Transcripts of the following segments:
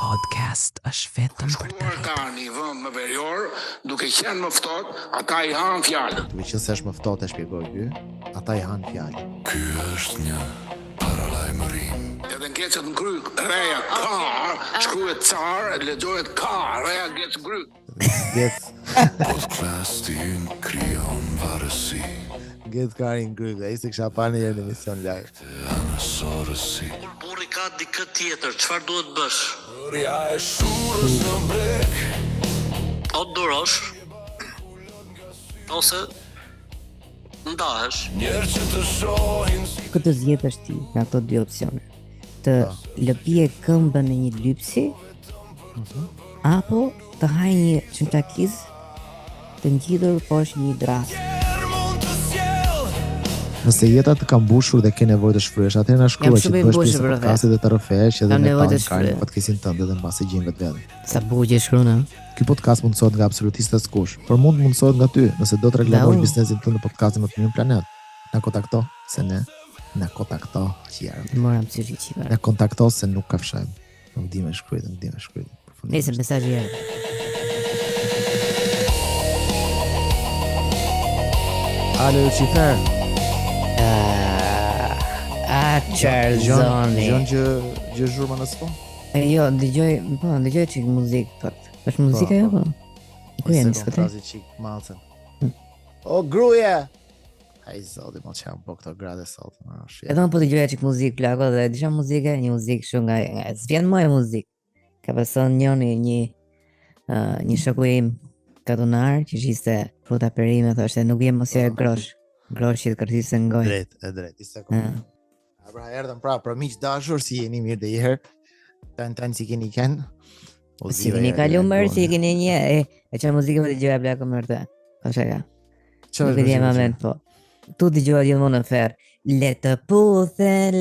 podcast është vetëm për të ka një vend më verior, duke qenë më ftohtë, ata I han fjalën. Duke qenë se është më ftohtë e shpjegoj ky, ata I han fjalën. Ky është një paralajmërim. Edhe ngecet në gryk, reja ka, shkruhet car, lexohet ka, reja gets gryk. Podcasti ynë krijon varësi. Get Karin Gryk, ai se kisha parë në një emision live. Anësorësi. Burri ka dikë tjetër, çfarë duhet bësh? Rria e shurës në brek. O durosh, ose ndahesh. Njerë që të shohin si Këtë zgjedhësh ti nga këto dy opsione. Të lëpije këmbën në një lypsi, apo të haj një çuntakiz të ngjidhur poshtë një drasë. Nëse jeta të ka mbushur dhe ke nevojë të shfryesh, atëherë na shkruaj që shumë të i bësh mbushur, pjesë bro, podcastit dhe të rrëfesh edhe Kam me nevojë të Karin shfryej. podcastin tënd dhe mbasi gjën vetë. Sa bugje shkruan, a? Ky podcast mundsohet nga absolutistët skush, por mund mundsohet nga ty, nëse do të reklamosh Bravo. biznesin tënd në podcastin më të mirë në planet. Na kontakto se ne na kontakto qiera. Mora më syri qiva. Na kontakto se nuk kafshojmë. Nuk di më shkruaj. Nëse mesazhi jeri. Ale Lucifer, Çarzoni. Gjon që zhurma në sfond. Jo, dëgjoj çik muzikë thot. Është muzika jo po? Ku je në diskotekë? Frazi çik macën. O gruaje. Ai zoti më çam po këto grade sot. Edhe unë po dëgjoja çik muzikë plako dhe disha muzikë, një muzikë shumë nga s'vjen më e muzikë. Ka pasur një shoku im katunar që ishte fruta perime, thoshte nuk je mos je grosh. Groshi të kërtisë në gojë. Drejt, i sekond. Pra erdhëm për miq dashur, si jeni mirë dhe herë. Tan si keni qenë? Si keni kalu mërë, si keni një e që muzikë më dëgjoja plako më rëtë. Thoshe ka. Nuk e di e moment po. Tu dëgjoja gjithmonë në ferë. Le të puthen.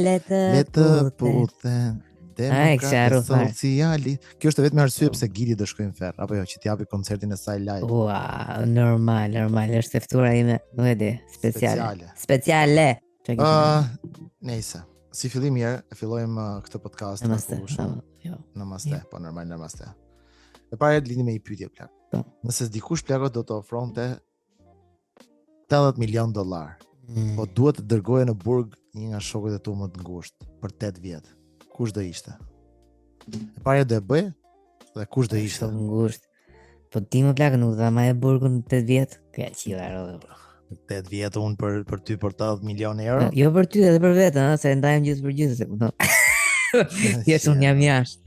Demokratë sociali. Kjo është vetëm arsye pse Gili do shkojnë ferr, apo jo, që t'japi koncertin e saj live. Ua, normal, është ftuara ime, nuk e di, speciale. Nejse. Si fillim mirë, e fillojmë këtë podcast. Namaste. Namaste, po normal namaste. E para lini me një pyetje plak. Nëse dikush plako do të ofronte $80 milion, po duhet të dërgoje në burg një nga shokët e tu më të ngushtë për 8 vjet. Kush do ishte? E parja do e bëj? Dhe kush do ishte? Ngushtë. Po ti më plakë nuk dha ma e burgun 8 vjet? Kja qila rodhe. 8 vjet unë për ty për $80 milion euro? Jo për ty edhe për vetë, se ndajmë gjithë për gjithë, se këto. Jesë unë jam jashtë.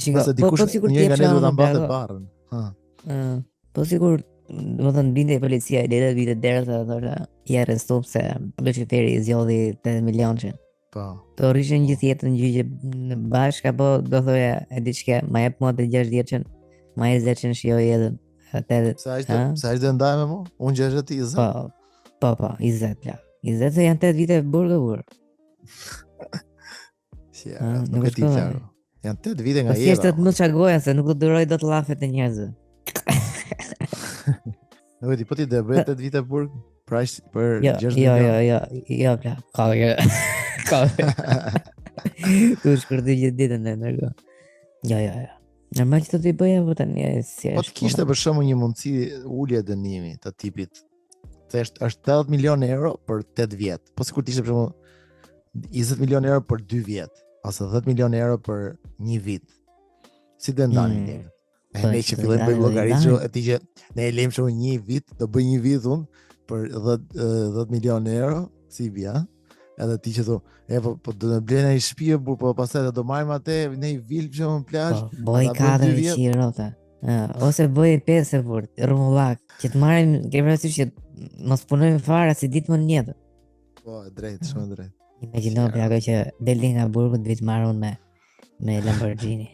Nëse dikush një nga ne do ta mbante barrën. Po sigur, do të thënë binte policia i letë vite derë dhe i arrestuar se Luciferi i zgjodhi 8 milion që. Po. Të rrishin gjithë jetën gjyqe në bashkë apo do thoya e diçka, ma jep mua të 60 që, ma 20 që shijoj edhe atë. Sa është do ndaj me mua? Unë 60 ti 20. Po, 20 ja. 20 se janë 8 vite burg. Si, nuk e di çfarë. Janë 8 vite nga jeta. Thjesht të më çagoja se nuk do duroj dot llafet e njerëzve. Nuk e di, po ti do bëj 8 vite burg për 60 milion. Jo, bla. Ka. Tu shkërdi gjithë ditën e nërgo. Jo. Normal që të t'i bëja, po tani si është. Po të kishte për shembull një mundësi ulje dënimi të tipit. Thjesht është 80 milion euro për 8 vjet. Po sikur të ishte për shembull 20 milion euro për 2 vjet, ose 10 milion euro për 1 vit. Si do ndanin lekët? Ne që fillojmë bëjmë llogaritje, e ti që ne e lejmë shumë 1 vit, do bëj 1 vit unë për 10 milion euro, si bia. Edhe ti që thon, po do të blej në shtëpi, po pastaj do marrim atë në një vilë që në plazh. Bëj 4 qirota. Ose bëj 5 furt, rrumullak, që të marrim, ke parasysh që mos punojmë fare si ditë më në jetë. Po, drejt, shumë drejt. Imagjino plako që deli nga burgu të vitë marrun me Lamborghini.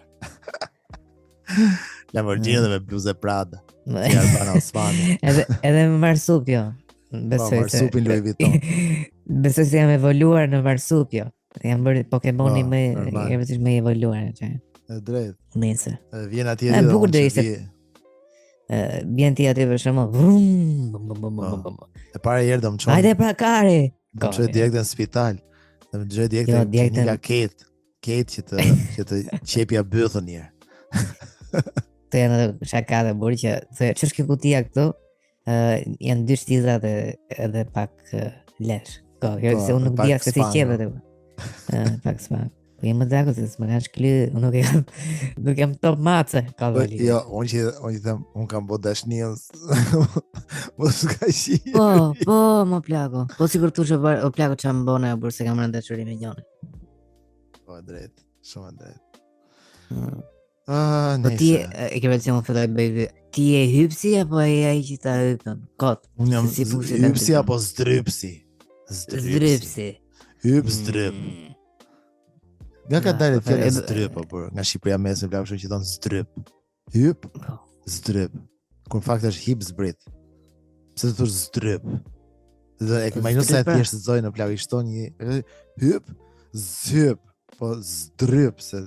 Lamborghini dhe me bluzë Prada. Ja Albana Osmani. Edhe me marsupjo. Besoj se marsupin Louis Vuitton. Besoj se jam evoluar në marsupjo. Jam bërë Pokemoni më evoluar. E drejt. Nëse. Vjen atje dhe bukur do ishte. Vjen ti atje për shembull. E para herë do më çon. Hajde pra kare. Do më çoj direkt në spital. Do më çoj direkt në klinika ketë që të qepja bythën një. Të janë edhe shakate burë që ç'është kjo kutia këtu? Janë 2 shtiza edhe pak lesh. Se unë nuk dija se si qepet e pak spak. Po jem më drago se s'më kanë shkly, nuk jam top mace, ka vali. Jo, unë kam bo dashnin, po s'ka shi. Po, më plako. Po sigur tu që o plako që më bone, burë se kam rënda qëri me njone. Po, drejt, shumë drejt. Po ti, e ke version filloj bëjvi, ti e hypsi apo e ai që ta hypën? Kot. Unë jam hypsi apo zdrypsi? Zdrypsi. Hyp zdryp. Nga ka dalë fjala zdryp, por nga Shqipëria mesme plak kështu që thon zdryp. Hyp, zdryp. Kur në fakt është hip zbrit. Pse të thosh zdryp? Dhe e ke imagjino sa e thjesht zoj në plak i shton një hyp, zyp, po zdryp se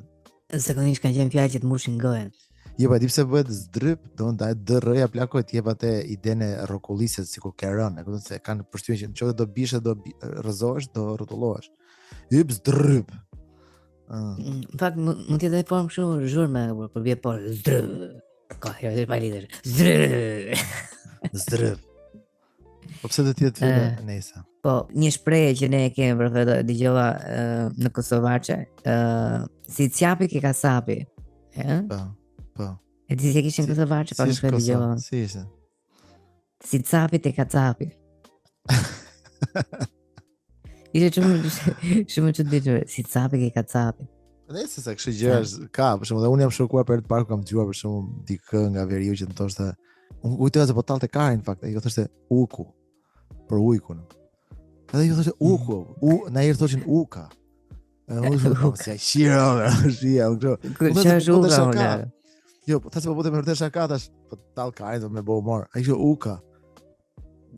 zakonisht kanë qenë fjalë që të mbushin gojen. Jo, pa di pse bëhet zdryp, do të dr-ja plako të jep atë idenë e rrokullisë sikur ke rënë, e kupton se kanë përshtypjen që nëse do bishe do rrëzohesh, do rrotullohesh. Hyp zdryp. Në fakt mund të jetë formë kështu zhurmë, por vjen por zdryp. Ka, jo, është pa lidhje. Zdryp. Zdryp. Po pse do të jetë nëse? Po, një shprehje që ne e kemi për këtë dëgjova në kosovaçe, si capi ke kasapi. Po. E di se kishin kosovaçe, pa nuk e dëgjova. Si ishte? Si capi te kacapi. Ishte shumë çuditshme, si capi ke kacapi. Nëse sa kështu gjëra ka, për shembull, unë jam shokuar për të parë kam dëgjuar për shembull dikë nga veriu që më thoshte, unë kujtova se po tallte Karin në fakt, ai thoshte uku për ujkun. Edhe ju thoshte uku, na i thoshin uka. Unë si ai shira, Ç'është uka? Jo, po thasë po bëte me vërtet shaka tash, po tall Karin do me bëu humor. Ai thoshte uka.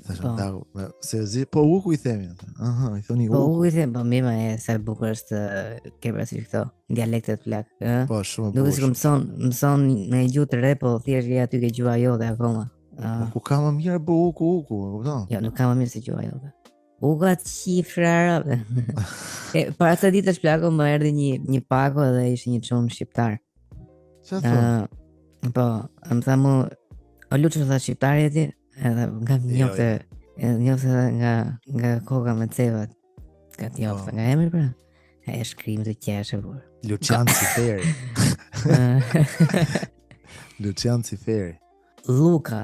Thashë dagu, se po uku i themi. Aha, i thoni uku. Po uku i them, po mima e sa bukur është ke parasysh këto dialektet plak, ë? Po shumë. Duke sikur mëson në gjuhë të re, po thjesht je aty ke gjuha jote akoma. Ku ka më mirë bë uku, kupton? Jo, nuk ka më mirë se gjuha jote. Uka cifra arabe. Para sa ditësh plako më erdhi një pako dhe ishte një çun shqiptar. Çfarë thon? Po, më tha mu, o luçë tha shqiptari ti, edhe nga njofte nga koka me cevat. Ka njofte nga emri pra. E shkrim të qeshë burr. Lucian Ciferi. Lucian Ciferi. Luka.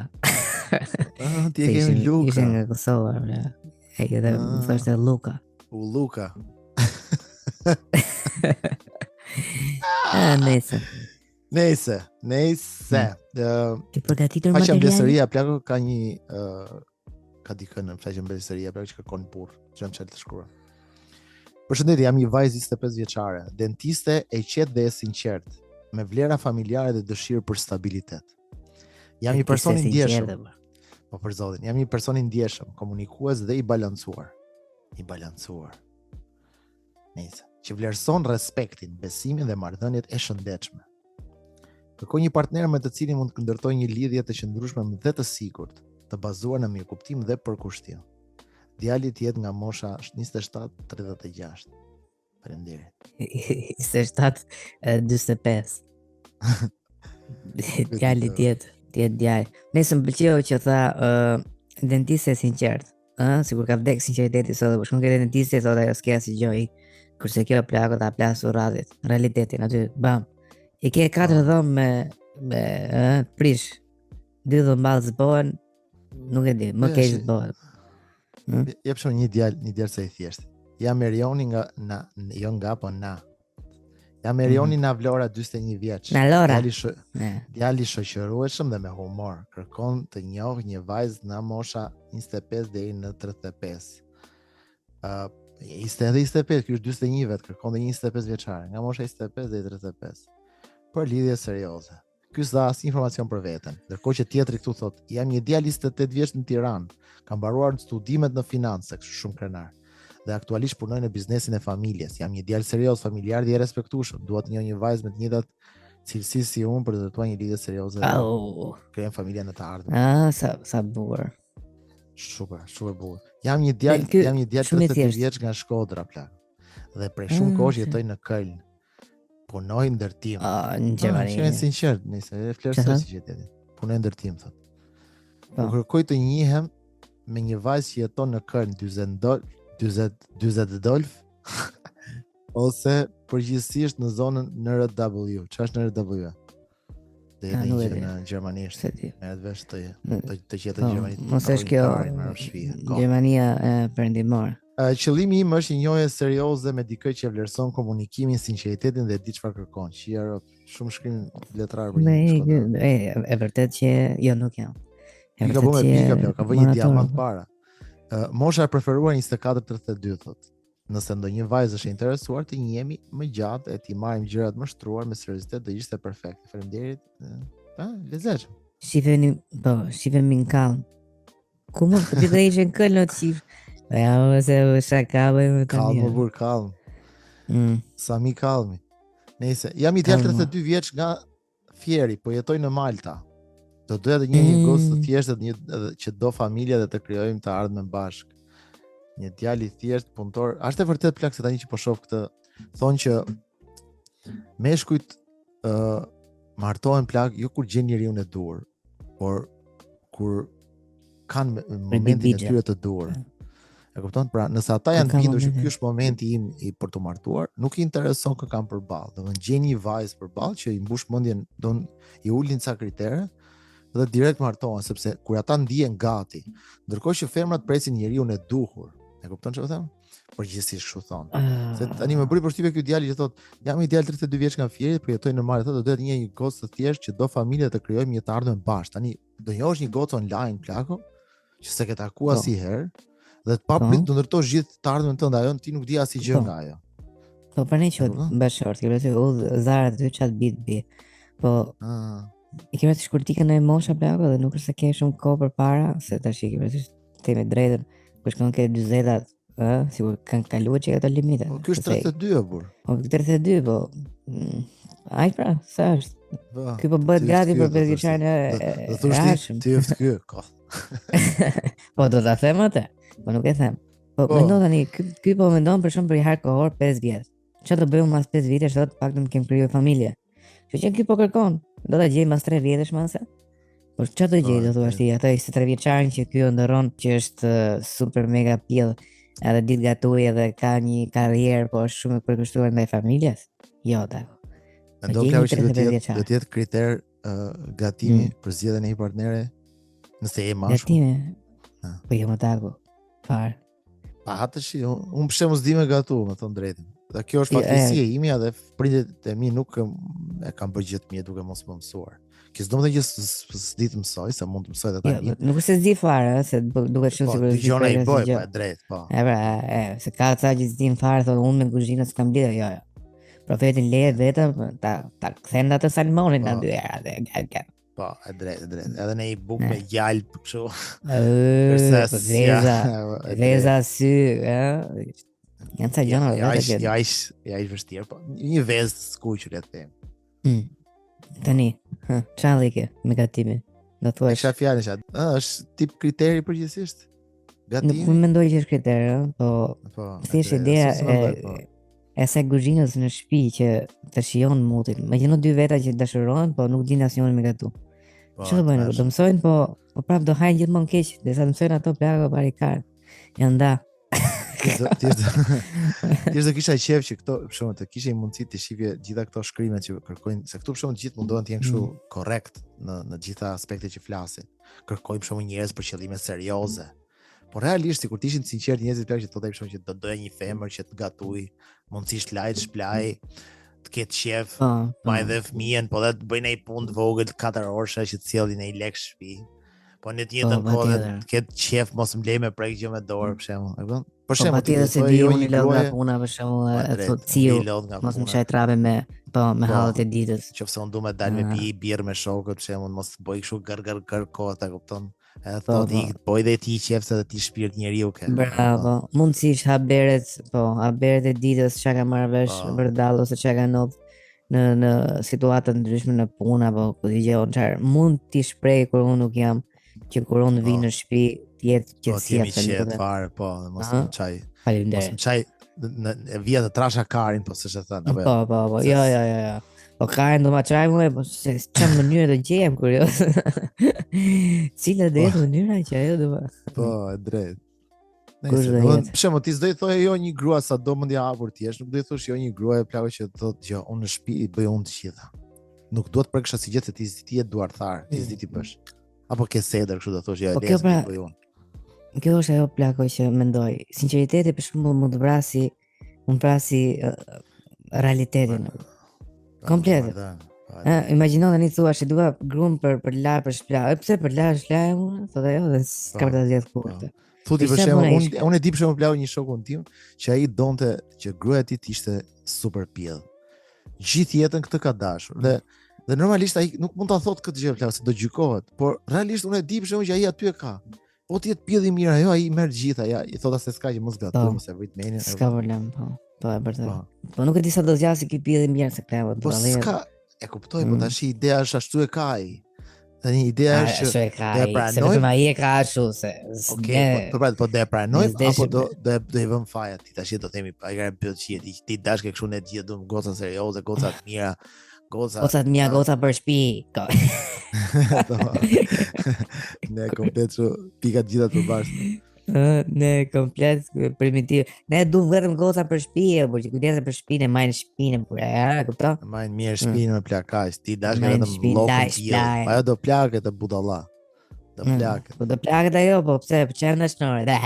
Ti e kemi Luka. Ishte nga Kosova, pra. E edhe më thoshte Luka. Luka. Nëse. Ti përgatitur materiale. Faqja mbledhëria plako ka një ka dikë në faqja mbledhëria plako që kërkon burr, që jam çel të shkruar. Përshëndetje, jam një vajzë 25 vjeçare, dentiste e qetë dhe e sinqert, me vlera familjare dhe dëshirë për stabilitet. Jam një person i ndjeshëm. Po për zotin, jam një person i ndjeshëm, komunikues dhe i balancuar. Nëse, që vlerëson respektin, besimin dhe marrëdhëniet e shëndetshme. Kërkoj një partner me të cilin mund të ndërtoj një lidhje të qëndrueshme dhe të sigurt, të bazuar në mirëkuptim dhe përkushtim. Djali të jetë nga mosha 27-36. Faleminderit. 27-45. Djali të jetë djali. Nëse më pëlqeu që tha dentiste e sinqert, sigur ka vdek sinqeriteti sot, po shkon ke dentiste sot ajo s'ka si gjë. Kurse kjo plako ta plasur radhit, realitetin aty, bam. I ke 4 dhomë me prish. 2 dhëmballë zbohen, nuk e di, më keq zbohen. Jep shumë një djalë sa i thjesht. Jam Erioni po na. Jam Erioni na Vlora 41 vjeç. Na Lora. Djali shoqërueshëm dhe me humor. Kërkon të njohë një vajzë nga mosha 25 deri në 35. 25, ky është 41 vet, kërkon dhe 25 vjeçare, nga mosha 25 deri 35. Për lidhje serioze. Ky s'dha as informacion për veten. Ndërkohë që tjetri këtu thot, jam një djalë 28 vjeç në Tiranë, kam mbaruar studimet në finance, kështu shumë krenar. Dhe aktualisht punoj në biznesin e familjes. Jam një djalë serioz, familjar dhe i respektueshëm. Dua të njoh një vajzë me të njëjtat cilësi si unë për të ndërtuar një lidhje serioze. Krijojmë familje në të ardhmen. Sa bukur. Super bukur. Jam një djalë 32 vjeç nga Shkodra plak. Dhe prej shumë kohësh jetoj në Köln. punoj ndërtim. Në Gjermani. Qenë sinqert, nëse e flersoj si qytetin. Punoj ndërtim thot. Po kërkoj të njihem me një vajzë që jeton në Köln 40 dolf ose përgjithsisht në zonën NRW. Ç'është NRW? Dhe në gjermanisht. Merret vesh të qetë në Gjermani. Mos është kjo Gjermania e perëndimore. Qëllimi im është një njohje serioze me dikë që vlerëson komunikimin, sinqeritetin dhe di çfarë kërkon. Që shumë shkrim letrar për një. E vërtet që jo nuk jam. Ka bëmë pika, ka vënë një diamant para. Mosha e preferuar 24-32 thot. Nëse ndonjë vajzë është e interesuar të njihemi më gjatë e t'i marrim gjërat më shtruar me seriozitet do ishte perfekt. Faleminderit. Lezetshëm. Shifemi në kalm. Ku më të të ishe në këllë në të shif? Ja, ose shakave më të kalm, më burë kalm. Sami kalmi. Nëse, jam i djalë 32 vjeç nga Fieri, po jetoj në Malta. Do doja të një gocë të thjeshtë që do familje dhe të krijojmë të ardhmen bashkë. Një djalë i thjesht punëtor. Është e vërtet plak se tani që po shoh këtë, thonë që meshkujt martohen plak jo kur gjen njeriu në dur, por kur kanë momentin e tyre të dur. E kupton? Pra, nëse ata janë të bindur që ky është momenti im i për të martuar, nuk i intereson kë kam përballë. Domethënë gjen një vajzë përballë që i mbush mendjen, i ulin ca kritere dhe direkt martohen, sepse kur ata ndihen gati, ndërkohë që femrat presin njeriu në duhur. E kupton çfarë them? Përgjithsisht kështu thon. Se tani më bëri përshtypje ky djalë që thotë, jam i djalë 32 vjeç nga Fieri, por jetoj në Malë, thotë do të jetë një gocë të thjeshtë që do familje të krijojmë një të ardhmen bashkë. Tani do njohësh një gocë online plako, që s'e ke takuar asnjëherë, dhe të paprit të ndërtosh gjithë të ardhmen tënde, ajo ti nuk di asgjë nga ajo. Po pranë që bashkëshort, që vetë Zara të çat bi. Po i kemi të shkurtikën në mosha plako dhe nuk është se ke shumë kohë përpara, se tash i kemi të themi drejtën, kur shkon ke 40-at, sigur kanë kaluar që ato limite. Po ky është 32 burr. Po 32 po. Ai pra, sa është? Ky po bëhet gati për 5 vjeçarin e rashëm. Ti është ky, ka. Po do ta them atë. Po nuk e them. Po mendon tani, ky po mendon për shkak për i har kohor 5 vjet. Çfarë do bëjmë mas 5 vitesh, thotë pak të kem krijuar familje. Që ky po kërkon, do ta gjej mas 3 vjetësh mëse. Por çfarë do gjej do thuash ti, atë 23 vjeçarin që ky ndërron që është super mega pill, edhe ditë gatoj edhe ka një karrierë, po është shumë e përkushtuar ndaj familjes? Jo, tako. Mendoj që do të jetë kriter gatimi për zgjedhjen e një partnere nëse je mashkull. Gatimi. Po jo më tako. Fare. Pa atë shi, unë për shembull s'di me gatu, me thon drejtën. Dhe kjo është fatkeqësia ime dhe prindërit e mi nuk e kanë bërë gjë të mirë duke mos më mësuar. Që s'domethënë që s'di të mësoj, se mund të mësoj edhe tani. Nuk është se s'di fare, se duket shumë sigurisht. Po, dëgjona i bëj, po e drejt, po. Se ka ata që s'din fare, thonë unë me kuzhinën s'kam lidhje, jo. Profetin lejet vetëm ta kthen atë salmonin aty era. Po, e drejt. Edhe në i buk me gjalp kështu. Veza sy, janë ca gjëra vetë. Ja ish vështirë, po. Një vezë skuqur le të them. Tani, çfarë ke me gatimin? Do thua Isha fjalë isha. Është tip kriteri përgjithsisht? Gatimi. Nuk mendoj që është kriter, po thjesht ideja e sa kuzhinës në shtëpi që të shijon mutin. Megjithënë dy veta që dashurohen, po nuk dinë asnjëri me gatu. Çfarë do bëjnë? Do mësojnë, po prap do hajnë gjithmonë keq, derisa të mësojnë ato plagë parikar. Janë nda. Ti do kisha qejf që këto për shkak të kishe mundësi të shifje gjitha këto shkrimet që kërkojnë, se këtu për shkak të gjithë mundohen të jenë kështu korrekt në gjitha aspektet që flasin. Kërkojnë për shkak njerëz për qëllime serioze. Por realisht sikur të ishin të sinqertë njerëzit plak që thotë për shkak që do doja një femër që të gatuj, mundësisht lajt shplaj, të ketë qef, ma edhe fëmijën, po dhe të bëjnë ai punë të vogël 4 orësha që të sjellin ai lek shtëpi. Po në të njëjtën kohë të ketë qef mos më lej me prek gjë me dorë për shembull, e kupton? Për shembull, ti se di unë lodh nga puna për shembull, thotë ciu, mos më çaj trape me hallet e ditës. Qofse unë dua të dal me pi birr me shokët për shembull, mos bëj kështu gër kohë, e kupton? Edhe thotë po edhe ti qef se ti shpirt njeriu ke. Bravo. Mundësisht haberet e ditës çka ka marrë vesh vërdall ose çka ka ndodh në situata ndryshme në punë apo ku di gjë çfarë mund ti shpreh kur unë nuk jam, që kur unë vi në shtëpi të jetë qetësia fare, po, mos më çaj. Faleminderit. Mos më çaj në vija të trasha karin, po s'është e thënë, apo jo? Po, jo. Po Karin do ma çaj mua, po çfarë mënyrë të gjem kurioz. Cila do jetë mënyra që ajo do Po, e drejt. Kush do jetë? Për shembull, ti s'do i thoje jo një grua sa do mendja hapur ti është, nuk do i thosh jo një grua e plagë që thotë jo, unë në shtëpi i bëj unë të gjitha. Nuk duhet për kësha si gjithë se ti je duarthar, ti s'di ti bësh. Apo ke sedër kështu do thosh jo, kjo e bëj unë. Kjo është ajo plako që mendoj. Sinqeriteti për shembull mund të vrasi realitetin. Komplet. Imagjino tani thua se dua gruan për la për shpla. Pse për la shpla unë? Thotë ajo dhe s'ka për të dhjetë kurrë. Thuti për shembull, unë e di për shembull plau një shokun tim që ai donte që gruaja e tij të ishte super pjell. Gjithë jetën këtë ka dashur. Dhe normalisht ai nuk mund ta thotë këtë gjë plau se do gjykohet, por realisht unë e di për shembull që ai aty e ka. Po ti jetë pjell i mirë ajo, ai merr gjithë, ai thotë se s'ka që mos gatuar, mos e vrit menin. S'ka problem, po. Po e vërtet. Po nuk e di sa do zgjasë ky pjell i mirë se plau. Po s'ka, e kuptoj, po tash ideja është ashtu e ka ai. Tani ideja është që e pranoj. Se ai e ka ashtu se. Okej, po do e pranojmë apo do i vëm faja ti tash do themi ai ka pyet çiet ti dashkë kështu ne gjithë do goca serioze, goca të mira, goca të mira, goca për shtëpi. Ne komplet pika të gjitha të bashkë. Ne komplet primitiv. Ne duam vetëm goca për shtëpi, por që kujdeset për shtëpinë, majnë shtëpinë por kupton? Majnë mirë shtëpinë me plakaj, ti dashkë vetëm llokun tjetër. Ajo do plakë të budalla. Do plakë. Po do plakë ajo, po pse çfarë ndashnore?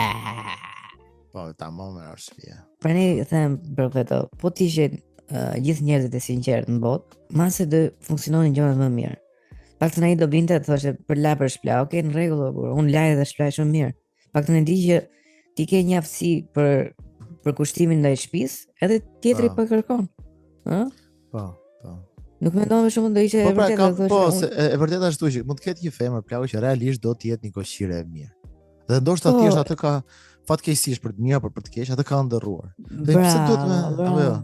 Po tamam me shtëpia. Pra ne them për vetë, po ti ishin gjithë njerëzit e sinqertë në botë, mase do funksiononin gjërat më mirë. Paktën ai do binte të thoshte për la për shpla, okay, në rregull, por unë laj dhe shplaj shumë mirë. Paktën e di që ti ke një aftësi për kushtimin ndaj shtëpisë, edhe tjetri po kërkon. Ë? Po. Nuk mendon më shumë do ishte e vërtetë të thosh. Po, e vërtetë ashtu që mund të ketë një femër plagë që realisht do të jetë një koqire e mirë. Dhe ndoshta thjesht atë ka fatkeqësisht për të mirë apo për të keq, atë ka ndërruar. Dhe pse duhet apo jo?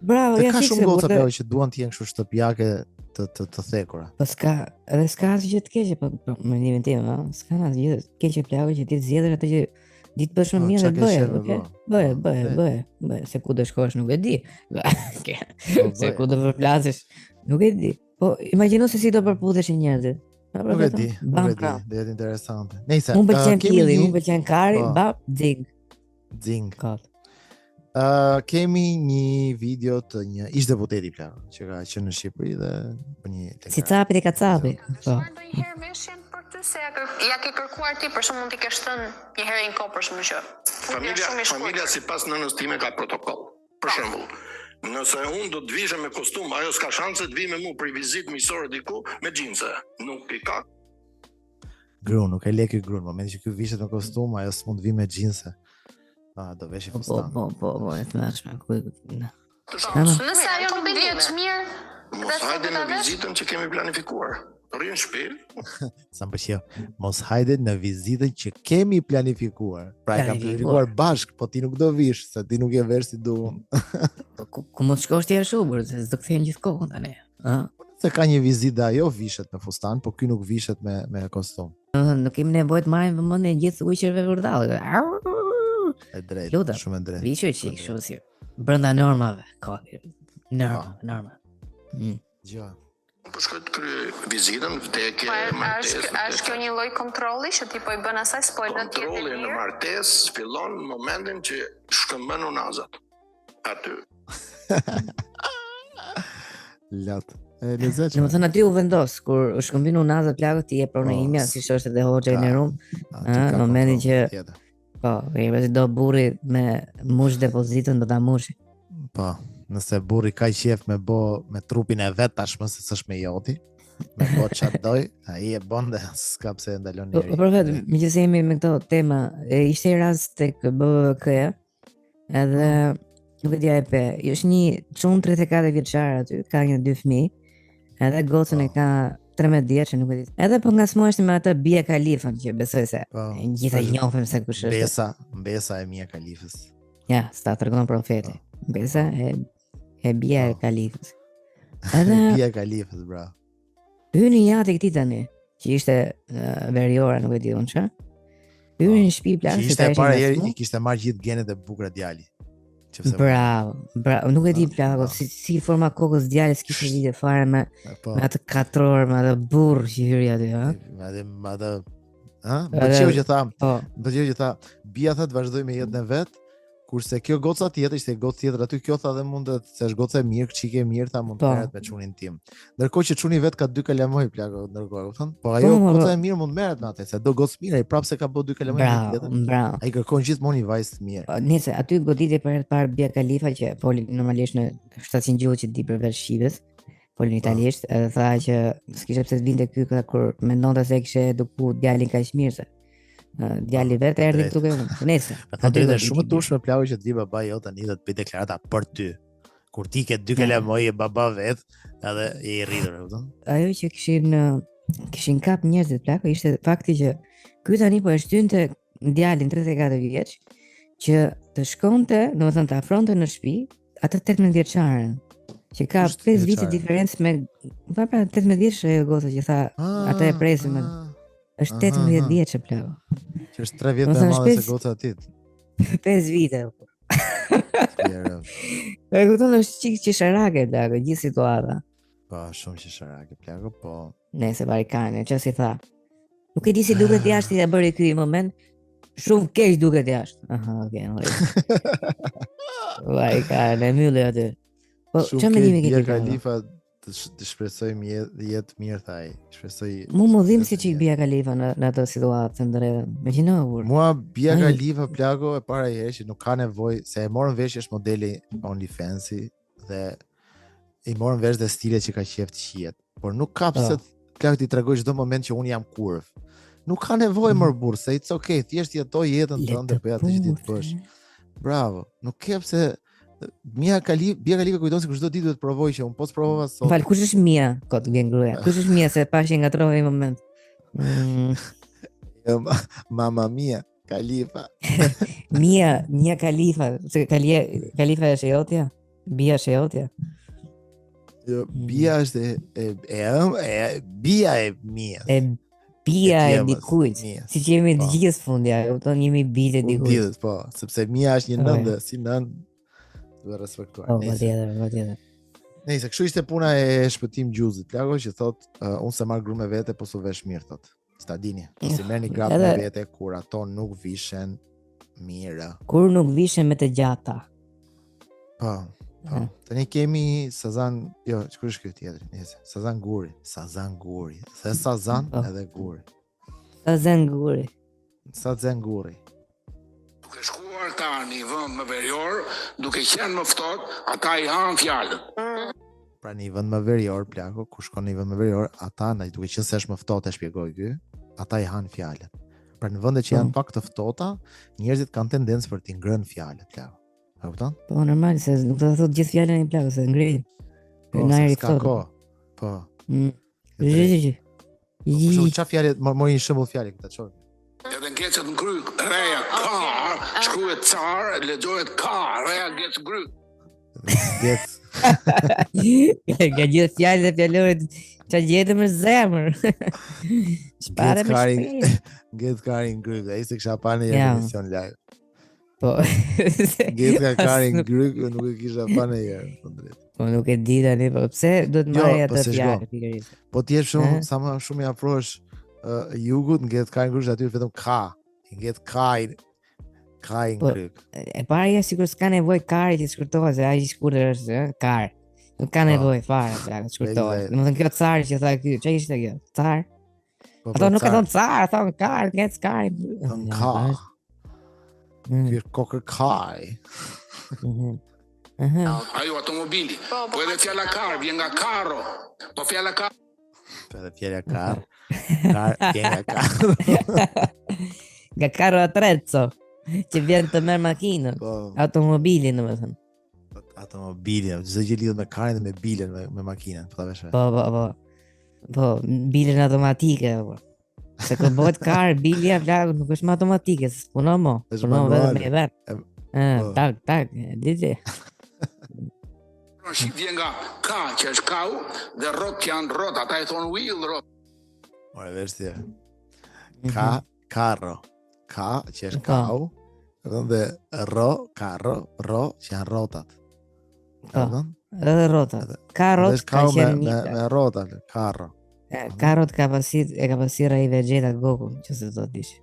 Bravo, ja ka fikse. Shumë goca plagë që duan të jenë kështu shtëpiake të thekura. Po s'ka asgjë të keqe, po me mendimin tim, ëh, s'ka asgjë të keqe plagë që ti zgjedhësh atë që ditë bësh më mirë dhe bëj, se ku do shkosh nuk e di. Se ku do përplasesh nuk e di. Po imagjino se si do përpudheshin njerëzit. Nuk e di, do jetë interesante. Nëse unë pëlqen pilli, unë pëlqen kari, bap, Xing. Kemi një video të një ish deputeti plagë që ka qenë në Shqipëri dhe për një si capi dhe kacapi. Po. Ndonjëherë veshin për ty se ja ke kërkuar ti për shkak mund t'i kesh thënë një herë në kohë për shkak që familja sipas nënës time ka protokoll. Për shembull, nëse unë do të vishem me kostum, ajo s'ka shanse të vi me mua për vizitë miqësore diku me xhinse. Nuk i ka. Gru, nuk e le ky gru, në momentin që ky vishet me kostum, ajo s'mund të vi me xhinse. Do veshi fustan. Po, e thmashme, ku. Nëse ajo nuk dihet mirë, mos hajde në vizitën që kemi planifikuar. Rrin shtëpi. Sa më pëlqeu. Mos hajde në vizitën që kemi planifikuar. Pra e kam planifikuar bashk, po ti nuk do vish, se ti nuk je vesh si duam. Ku mos shkosh ti ashtu, por se do kthehen gjithkohën tani. Se ka një vizitë ajo vishet me fustan, po ky nuk vishet me kostum. Nuk kemi nevojë të marrim vëmendje gjithë ujqerve vërdall. E drejtë, shumë e drejtë. Vishë që kështu si brenda normave, ka. Norma. Gjë. Po shkoj të kryej vizitën vdekje martesë. Është kjo një lloj kontrolli që ti po i bën asaj spoiler tjetër. Kontrolli në martesë fillon në momentin që shkëmbën unazat. Aty. Lat. Lezetshëm. Domethënë aty u vendos kur u shkëmbin unazat plagët ti e pronë imja siç është edhe hoxha në Rum. Në momentin që po, i do burri me mush depozitën do ta mushi. Po, nëse burri ka qef me trupin e vet tashmë se s'është me joti, me bo çfarë doj, ai e bën dhe s'ka pse ndalon njëri. Po vetë, meqenëse jemi me këto tema, ishte një rast tek BBK-ja, edhe nuk e di a e pe, është një çun 34 vjeçar aty, ka një 2 fëmijë, edhe gocën e ka 13 vjeç, nuk e di. Edhe po ngasmohesh me atë Bia Kalifën që besoj se gjithë e njohim se kush është. Mbesa e Mia Kalifës. Ja, sta tregon profeti. Mbesa e Bia Kalifës. Edhe Bia Kalifës, bra. Hyni jati këtij tani, që ishte veriora, nuk e di unë çfarë. Hyni në shtëpi plasë. Ishte para herë i kishte marrë gjithë genet e bukura djali. Bravo. Nuk e di plako, si forma kokës djalës kishte lidhje fare me atë katror, me atë burr që hyri aty, ha? Me atë, ha? Më pëlqeu që tha, bia tha të vazhdoj me jetën e vet, kurse kjo goca tjetër ishte gocë tjetër aty, kjo tha dhe mund të se është gocë e mirë, çike e mirë, tha mund të merret me çunin tim. Ndërkohë që çuni vet ka 2 kalamoj plako, ndërkohë, kupton? Po ajo goca e mirë mund merret me atë, se do gocë mirë, ai prapë se ka bë 2 kalamoj tjetër. Bravo. Ai kërkon gjithmonë një vajzë të mirë. Nëse aty goditje për herë të parë Bia Khalifa që foli normalisht në 700 gjuhë që di përveç shqives, foli në italisht, edhe tha që s'kishte pse të vinte ky kur mendonte se kishte eduku djalin kaq mirë se djali vetë erdhi këtu ke unë. Nëse. Atë drejtë shumë tushme plagë që të vi baba jote tani dhe të bëj deklarata për ty. Kur ti ke 2 kalamoj e baba vet, edhe je i rritur, kupton? Ajo që kishin kap njerëzit plako ishte fakti që ky tani po e shtynte djalin 34 vjeç që të shkonte, domethënë të afronte në shtëpi atë 18 vjeçaren. Që ka 5 vite diferencë me pra 18 vjeç ajo goca që tha atë e presim. Është 18 vjeç plako. Që është 3 vjet më e madhe se goca e tij. 5 vite. E kupton është çik qesharake plako gjithë situata. Po shumë qesharake plako, po. Nëse barikane, që si tha. Nuk e di si duket jashtë ja bëri ky moment. Shumë keq duket jashtë. Aha, okay. Vaj ka në mylli aty. Po çfarë mendimi ke ti? Khalifa të shpresoj jetë mirë thaj. Shpresoj. Mu dhim si çik Bia Khalifa në atë situatë të ndërrën. Imagjino. Mua Bia Khalifa plako e para herë që nuk ka nevojë se e morën vesh është modeli OnlyFans-i dhe i morën vesh dhe stile që ka qef të qiet. Por nuk ka pse plako ti tregoj çdo moment që unë jam kurv. Nuk ka nevojë më burr, se it's okay, thjesht jetoj jetën tënde, bëj atë që ti të bësh. Bravo. Nuk ke pse Bia Khalifa kujton se çdo ditë duhet të provoj që un po provova sot. Fal, kush është Mia? Kot vjen gruaja. Kush është Mia se pashi ngatrova një moment. Mama Mia Khalifa. Mia Khalifa, se Khalifa është e jotja? Bia është e jotja? Jo, Bia është Bia e Mia. Bia e dikujt. Si që jemi të gjithë fundja, kupton jemi bile dikujt. Po, sepse Mia është një nëndë, si nëndë duhet respektuar. Po, patjetër. Nëse kështu ishte puna e shpëtim gjuzit, plako që thot unë se marr grume vete po su vesh mirë thot. Sta dini, si merrni gratë me vete kur ato nuk vishen mirë. Kur nuk vishen me të gjata. Po. Tani kemi Sazan, jo, çka është ky tjetri? Nëse Sazan Guri. Se Sazan edhe Guri. Sazan Guri. Duke shkuar tani në vend më verior, duke qenë më ftohtë, ata i han fjalën. Pra në vend më verior, plako, ku shkon në vend më verior, ata ndaj duke qenë se është më ftohtë, e shpjegoj ky, ata i han fjalën. Pra në vende që janë pak të ftohta, njerëzit kanë tendencë për t'i ngrënë fjalën, plako. E kupton? Po normal se nuk do të thotë gjithë fjalën e plako se ngrihen. Në ajër i ftohtë. Po. Çfarë fjalë, mori një shembull fjalë këta çon. Edhe ngecet në kryk, reja kar, shkruhet car, lexohet kar, reja ngec kryk. Nga gjithë fjalët e fjalorit që gjetëm është zemër. Çfarë më shpejt. Ngec karin kryk, ai se kisha pa në një emision live. Po. Ngec karin kryk, nuk e kisha pa në herë, po drejt. Po nuk e di tani, po pse duhet marrë atë fjalë pikërisht. Po ti je sa më shumë i afrohesh jugut ngjet kain kryq aty vetëm ka. Ngjet kain kryq. E para sikur s'ka nevojë kari që shkurtohet se ai i shkurtër është kar. Nuk ka nevojë fare pra të shkurtohet. Domethënë kjo cari që tha ky, çfarë ishte kjo? Car? Ato nuk e thon car, thon kar, ngjet kain. Ka. Ky kokë kai. Ajo automobili. Po edhe fjala kar vjen nga carro. Po fjala kar. Edhe fjala kar. Kar vjen nga kar. Nga carro attrezzo, që vjen të merr makinën. Automobilin, domethënë. Automobilin, çdo gjë lidhet me karin dhe me bilen, me makinën, po ta vesh. Po, bilen automatike apo. Se kur bëhet kar, bilja vlag nuk është më automatike, punon mo. Punon vetëm me vet. Tak, ditë. Shi vjen nga ka, që është kau, dhe rrot janë rrot, ata e thonë wheel rrot. Ora vesh ti. Carro. Ka, që është kau, Dhe carro, që janë rrotat. Edhe rrotat. Karrot ka qenë me rrota, carro. Karrot ka pasir ai Vegeta Goku, që se do të dish.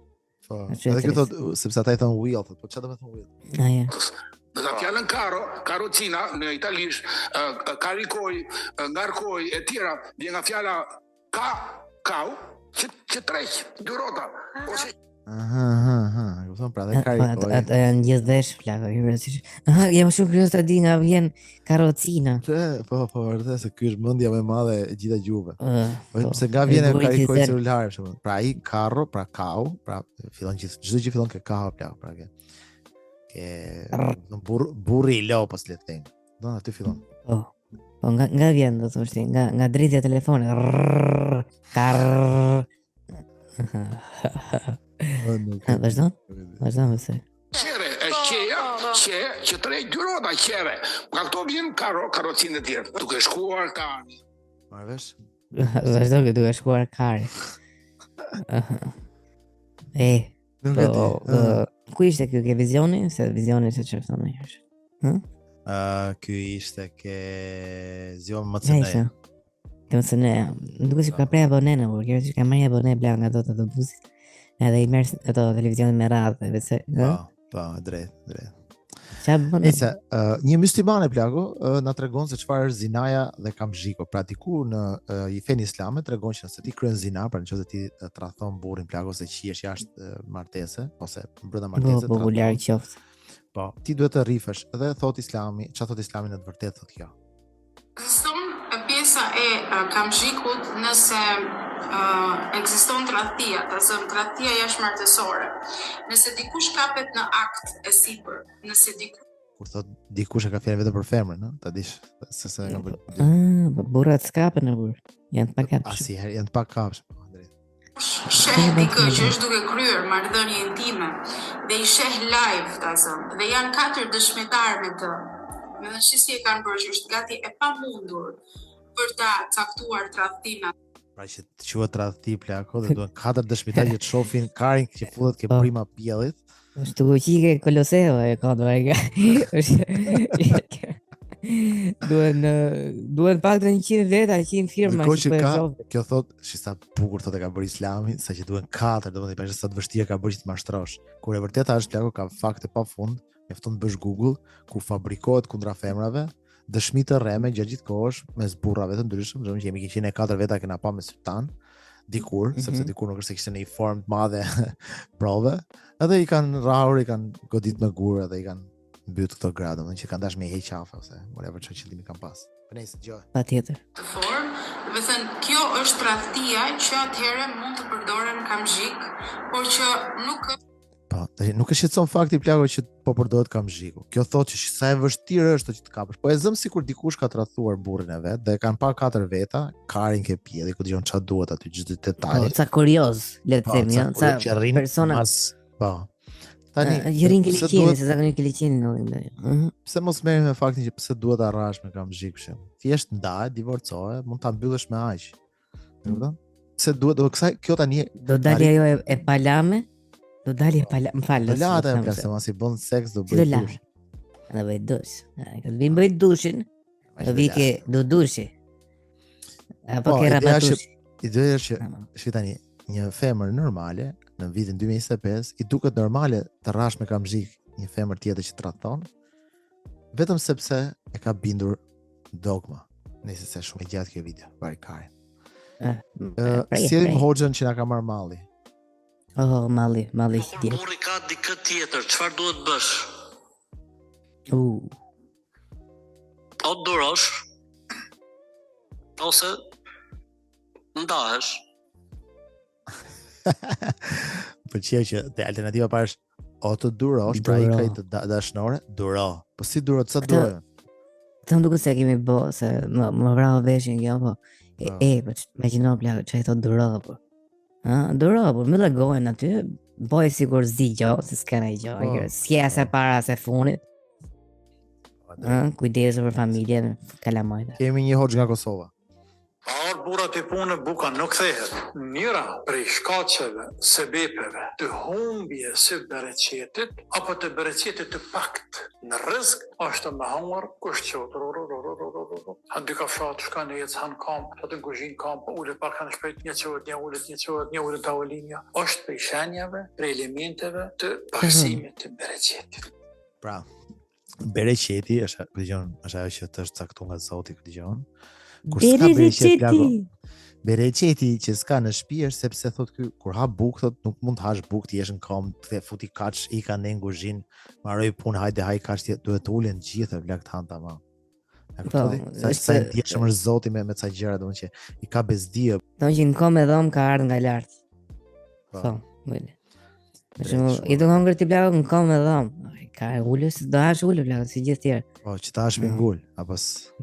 Po. Edhe kjo thot, sepse ata I thon wheel, thot, po çfarë do të thonë wheel? Ja. Në fjalën karocina në italisht, karikoj, ngarkoj e tjera, vjen nga fjala kau, që treq, dy rrota, ose Aha, kupton pra dhe karikoj. Ato janë gjithë vesh flako, Aha, jam shumë kurioz ta di nga vjen karocina. Po, vërtet se ky është mendja më e madhe e gjitha gjuhëve. Po, Se nga vjen e karikoj celular, për shembull. Pra ai carro, pra kau, pra fillon çdo gjë fillon ke kau plak, pra ke burri I lopës le të thënë. Do aty fillon. Po, nga vjen do thosh ti, nga dritja e telefonit. Karr. Vazhdo se. qere, që treq dy rrota qere. Nga këto vjen karocinë e tjerë, duke shkuar tani. Marr vesh? Vazhdo që duke shkuar kari. Nuk e di. Ku ishte kjo ke vizioni? Se vizioni se çfarë thonë është. Ky ishte ke Zion Mocene. Duke si ka prej abonene, por kjo që ka marrë abone bla nga ato të autobusit. Edhe I merr ato televizionin me radhë, vetë. Po, drejt. Çfarë bën? Nëse një myslimane plaku na tregon se çfarë është zinaja dhe kamzhiku. Pra diku në I fen islame tregon që nëse ti kryen zina, pra nëse ti tradhton burrin plaku ose qihesh jashtë martese ose brenda martese. Po larg qoftë. Po, ti duhet të rrifesh dhe thot Islami, çfarë thot Islami në të vërtetë thot kjo. Ekziston pjesa e kamzhikut nëse ekziston tradhtia, tradhtia jashtëmartesore. Nëse dikush kapet në akt e sipër, nëse dikush Kur thot dikush e ka fjalën vetëm për femrën, ëh, ta dish se ka bërë. Burrat skapen në burr. Janë të pakapshëm. Asnjëherë janë të pakapshëm, po drejt. sheh dikë që është duke kryer marrëdhënie intime dhe I sheh live dhe janë 4 dëshmitar me të. Me dhe si e kanë bërë që është gati e pamundur për ta caktuar tradhtimin. Pra që të quhet tradhti plako dhe duhen 4 dëshmitar që të shohin karin që futet ke prima pjellit. Është të goqike Koloseo e ka do ai. Duhen pak të 100 veta, 100 firma që po e shohin. Kjo thot, shi sa bukur thot e ka bërë Islami, sa që duhen 4, domethënë pa sa të vështirë ka bërë që të mashtrosh. Kur e vërteta është plako ka fakte pafund, mjafton të bësh Google ku fabrikohet kundra femrave dëshmi të rreme gjatë gjithë kohësh mes burrave të ndryshëm, për shembull që jemi 104 veta kena pa me sultan dikur, sepse dikur nuk është se kishte në një formë të madhe prove, edhe I kanë rrahur, I kanë godit me gurë dhe I kanë mbyt këto gra, domethënë që kanë dashur me heq qafe ose whatever çfarë qëllimi kanë pas. Po nëse dëgjoj. Patjetër. Të formë, do të thënë kjo është tradhtia që atëherë mund të përdoren kamzhik, por që nuk Po, nuk e shqetëson fakti plako që po përdoret kamzhiku. Kjo thotë që sa e vështirë është që të kapësh. Po e zëm sikur dikush ka tradhuar burrin e vet dhe kanë pa 4 veta, karin ke pjedhi, ku dëgjon çfarë duhet aty, çdo detaj. Po, ca kurioz, le të themi, ca persona. Po. Tani, Jërin Kiliqini, se zakonisht Kiliqini ndodhin. Pse mos merrem me faktin që pse duhet arrash me kamzhik për shemb. Thjesht ndahet, divorcoje, mund ta mbyllësh me aq. E kupton? Pse duhet, do kësaj kjo tani do dalë ajo e palame. Do dalë e palame, më fal. Lata e plasë, mos I bën seks do bëj dush. Do bëj dush. Do vim bëj dushin. Do vi ke do dushi. Apo ke rabatush. Ideja është që tani një femër normale në vitin 2025 I duket normale të rrash me kamzhik një femër tjetër që tradhton vetëm sepse e ka bindur dogma. Nëse se shumë e gjatë kjo video, vari karin. Sjellim hoxhën që na ka marr malli. Oh, malli tjetër. Burri ka dikë tjetër, çfarë duhet bësh? O durosh, ose ndahesh. Pëlqej që te alternativa parë është o të durosh, pra I krejt të dashnore, duro. Po si duro, sa duro? Të më duket se kemi bë, se më vrau veshin kjo, po. Po imagjino plak çai thot duro po. Duro, po më largohen aty, bëj sigur zgjigjo, se s'ka ai gjë, si as e para as e funit. Kujdesu për familjen, kalamojta. Kemi një hoxh nga Kosova. Por burrat e punë buka nuk kthehet. Njëra prej shkaqeve, sebepeve të humbjes së bereqetit apo të bereqetit të pakt në rrezik është me hangur kushtot. Han dy kafshat shkan në jetë han kamp, atë në kuzhinë kamp, ulet pak kanë shpejt një çohet, një ulet tavolinja. Është prej shenjave, prej elementeve të paksimit të bereqetit. Pra, bereqeti është ajo që të është caktuar nga Zoti këtë gjë. Kur s'ka bereqet plago. Bereqeti që s'ka në shtëpi është sepse thot ky kur ha bukë thot nuk mund të hash bukë ti jesh në kom, të futi kaç i kanë në kuzhinë, marroj punë, hajde haj kaç ti duhet të ulen gjithë vlak të han tamam. Sa ndjeshëm është Zoti me ca gjëra domethënë që i ka bezdi. Thonë që në kom e dhom ka ardhur nga lart. Po, vëlle. I do hangër ti plago në kom e dhom. Ka ulës, do hash ulë plago si gjithë tjerë. Po, që ta hash me ngul, apo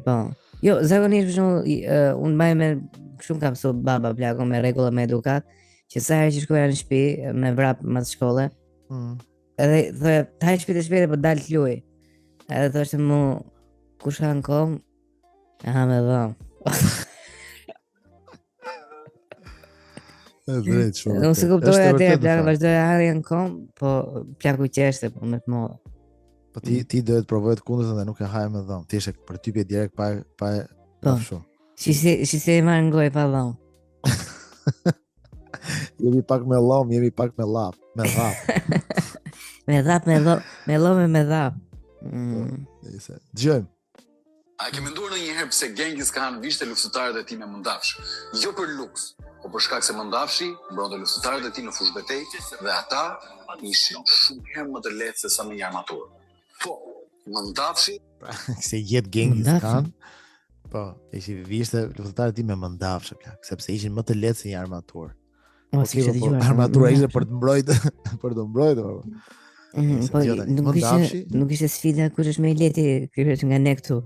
po. Jo, zakonisht për shembull, unë mbaj me shumë kam mësuar baba plago me rregulla me edukat, që sa herë që shkoja në shtëpi me vrap mas shkolle. Edhe thoya, haj shpejt po dal të luaj. Edhe thoshte mu kush ka në kom, e ha me dhom. Unë se kuptoj atë plago vazhdoja harja në kom, po plaku qeshte po me të modë. Po ti duhet provoj të kundërtën dhe nuk e haj me dhom. Ti ishe përtypje direkt pa shumë. Si se e marrë ngoj pa dhom. Jemi pak me lom, jemi pak me lap, me dhap. Me dhap, me lom e me dhap. Dgjojmë. A ke menduar ndonjëherë pse Genghis Khan vishte luftëtarët e tij me mundafsh? Jo për luks, por për shkak se mundafshi mbronte luftëtarët e tij në fushë betejë dhe ata ishin shumë herë më të lehtë se sa me një armaturë. Po, mundafshi, se jet Genghis Khan. Po, ishi vishte luftëtarët e tij me mundafsh plak, sepse ishin më të lehtë se një armaturë. Armatura ishte për të mbrojtur, Po, nuk ishte sfida kush është më i lehti kryet nga ne këtu.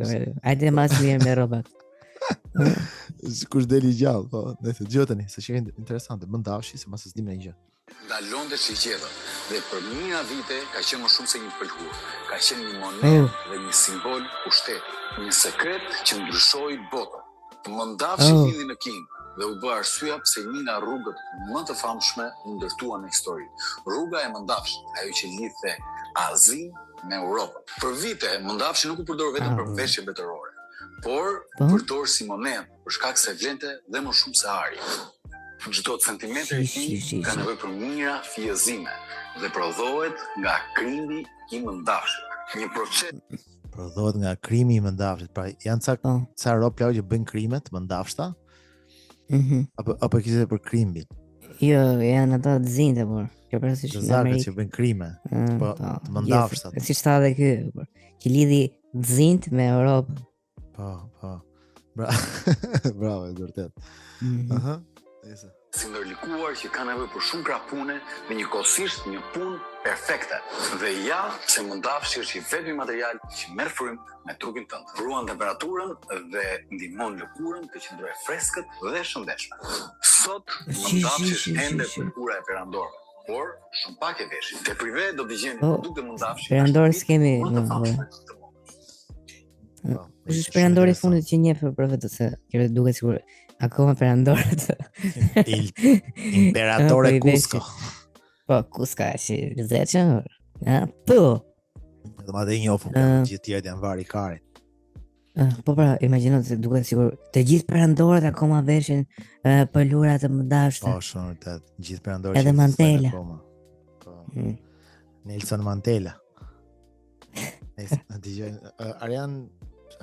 Hajde mas mirë me rrobat. Kush deli gjallë, po, nëse dëgjoteni, se që interesante, mundafshi se mos e dim në gjë. Ndalonte shiqetën dhe për mijëra vite ka qenë më shumë se një pëlhur. Ka qenë një monedë dhe një simbol pushteti, një sekret që ndryshoi botën. Mundafshi lindi në King dhe u bë arsyeja pse një nga rrugët më të famshme u ndërtua në histori. Rruga e Mundafshit, ajo që lidhte Azinë me Europën. Për vite, Mundafshi nuk u përdor vetëm për veshje mbetërore, por përdor si monedë për shkak se vlente dhe më shumë se ari. Çdo centimetër i tij ka nevojë për mijëra fijezime dhe prodhohet nga krimi i Mundafshit. Një proces prodhohet nga krimi i Mundafshit. Pra janë ca rob që bëjnë krimet Mundafshta. Apo kishte për krimin. Jo, janë ato të zinte por. Kjo përsëri në Amerikë që bëjnë krime. Po të Mundafshta. Si sta edhe ky, por. Që lidhi të zint me Europën. Po. Bravo, vërtet. Si ndërlikuar që ka nevojë për shumë krah pune dhe njëkohësisht një punë perfekte. Dhe ja, se Mundafshi është i vetmi material që merr frymë me trupin tënd. Ruan temperaturën dhe ndihmon lëkurën të qëndrojë freskët dhe shëndetshme. Sot Mundafshi është ende kultura e perandorëve, por shumë pak e veshin. Te prive do të gjeni produkte Mundafshi. Perandorë s'kemi nevojë. Është perandori i fundit që njeh për vetë se kjo duket sikur akoma perandorët. Imperatore Cusco. Po, Cusco është i zëçëm. Po. Do ma dhe njofu, gjithë tjerët janë vari karit. Po pra, imagjino se duket sikur të gjithë perandorët akoma veshin pëlura të Mundafshit. Po, shumë vërtet, gjithë perandorët. Edhe Mandela. Po. Nelson Mandela.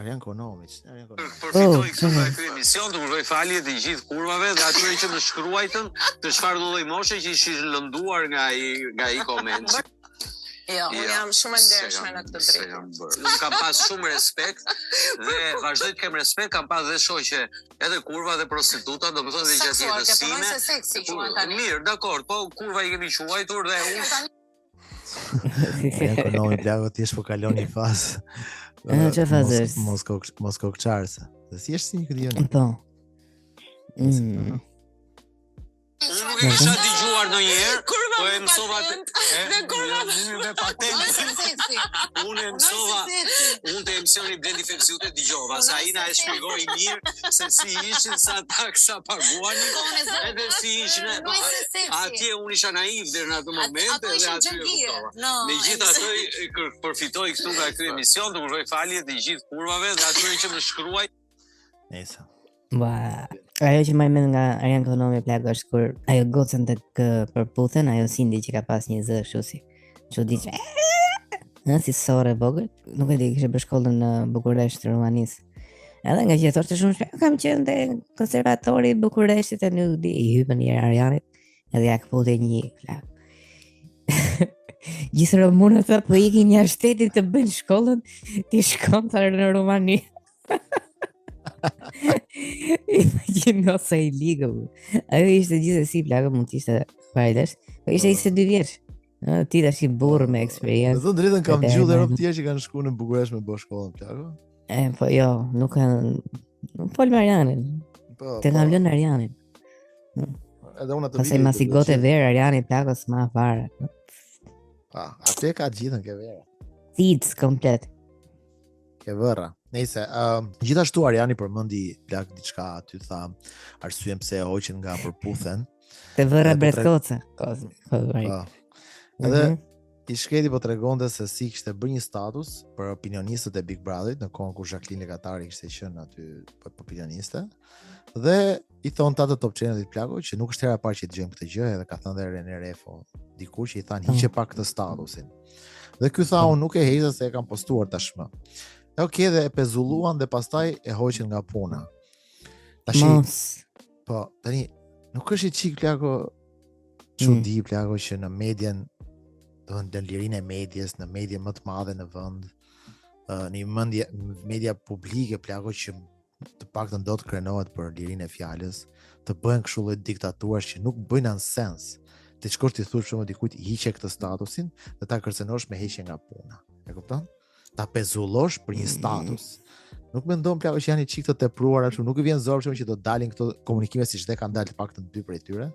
Arjan Konomic. Përfitoj këtu nga ky emision, të uroj falje të gjithë kurvave dhe atyre që më shkruajtën të çfarë lloj moshe që ishin lënduar nga ai koment. Jo, unë jam shumë e ndershme në këtë drejtim. Unë kam pas shumë respekt dhe vazhdoj të kem respekt, kam pas dhe shoqe edhe kurva dhe prostituta, domethënë dhe gjatë jetës time. Mirë, dakor, po kurva i kemi quajtur dhe unë Ekonomi plago ti është po kalon një fazë. Çfarë fazë? Moskokçarse. Dhe si është si një këtë joni? Po. Unë nuk kisha dëgjuar ndonjëherë, po e mësova me patent. Unë te emisioni Blendi Fepsiu të dëgjova, sa ai na e shpjegoi mirë se si ishin sa taksa paguani, edhe si ishin. Atje unë isha naiv deri në atë moment dhe aty e kuptova. Megjithatë përfitoj këtu nga ky emision, do uroj falje të gjithë kurvave dhe atyre që më shkruaj. Nëse. Ajo që më mend nga Arian Konomi plak është kur ajo gocën të përputhen, ajo Cindy që ka pas një zë kështu si çuditshme. Si sore vogël, nuk e di, kishte bërë shkollën në Bukuresht të Rumanisë. Edhe nga që thoshte shumë shpesh, kam qenë te konservatori i Bukureshtit e nuk di, i hypën një Arianit, edhe ja kapute një plak. Gjithë Romunët po ikin jashtë shtetit të bëjnë shkollën, ti shkon në Rumani. Imagjino sa i ligë. Ajo ishte gjithsesi plagë, mund të ishte fajlesh, po ishte 22 vjeç. Ti tash i burr me eksperiencë. Do drejtën kam gjithë Europë tjerë që kanë shkuar në Bukuresht me bësh shkollën plagë. Po jo, nuk kanë. Nuk fol me Arianin. Te kam lënë Arianin. Edhe unë atë video. Pastaj masi gote verë Ariani plagës ma fare. Atë ka gjithën ke verë. Thits komplet. Ke vëra. Nëse gjithashtu Ariani përmendi plak diçka aty, tha arsyeën pse e hoqën nga përputhen. Te vëra Breskoca. Edhe i shketi po tregonte se si kishte bërë një status për opinionistët e Big Brotherit në kohën kur Jacqueline Legatari kishte qenë aty për opinioniste. Dhe i thon ato top channel-it plaku që nuk është hera e parë që dëgjojmë këtë gjë, edhe ka thënë dhe René Refo dikur që i thanë hiqe pak këtë statusin. Dhe ky tha unë nuk e heqja se e kam postuar tashmë. Dhe e pezulluan dhe pastaj e hoqën nga puna. Po, tani nuk është i çik plako çudi plako që në medien, do në lirinë e medias, në media më të madhe në vend, në media publike plako që të paktën do të krenohet për lirinë e fjalës, të bëhen kështu lloj diktaturash që nuk bëjnë sens. Ti shkosh ti thush shumë dikujt hiqe këtë statusin dhe ta kërcënosh me heqje nga puna. E kupton? Ta pezullosh për një status. Nuk mendon plako që janë çik të tepruar ashtu, nuk i vjen zor që do dalin këto komunikime siç dhe kanë dalë të paktën 2 prej tyre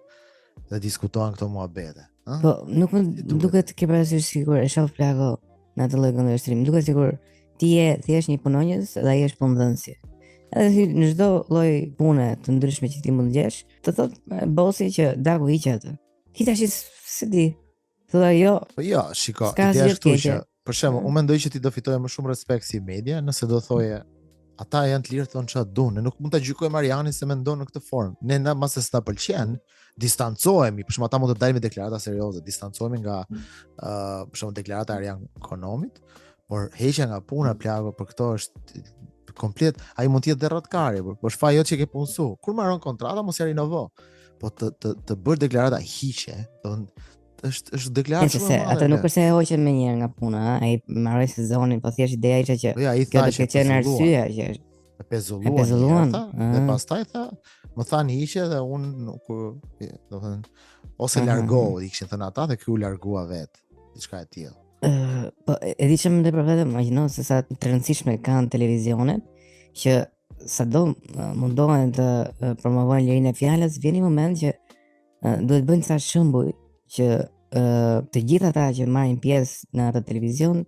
dhe diskutohen këto muhabete. Po, nuk më duket ke parasysh sigur e shoh plako në atë lloj kundërshtrimi. Duket sigur ti je thjesht një punonjës dhe ai është punëdhënësi. Edhe në çdo lloj pune të ndryshme që ti mund të gjesh, të thot bosi që daku hiq atë. Ti tash se di. Thotë jo. Po jo, shiko, ideja është kjo që për shembull, unë mendoj që ti do fitoje më shumë respekt si media nëse do thoje ata janë të lirë të thonë çfarë duan, ne nuk mund ta gjykojmë Arianin se mendon në këtë formë. Ne na mase s'na pëlqen, distancohemi, për shembull ata mund të dalin me deklarata serioze, distancohemi nga për shembull deklarata e Arian Konomit, por heqja nga puna plago për këto është komplet, ai mund të jetë derrotkari, por shfa jo që ke punësu. Kur marron kontrata mos ja rinovo. Po të bësh deklarata hiqe, është deklaratë shumë. Atë nuk është se e hoqën me njëherë nga puna, ai marroi sezonin, po thjesht ideja ishte që kjo do të qenë arsyeja që e pezulluan. Dhe pastaj tha, më thanë hiqe dhe unë nuk, do thënë, ose largohu, i kishin thënë ata dhe ky u largua vet, diçka e tillë. Po e di çmë për vetëm, imagjino se sa të rëndësishme kanë televizionet që sado mundohen të promovojnë lirinë e fjalës, vjen një moment që duhet bëjnë sa shembull që të gjithë ata që marrin pjesë në atë televizion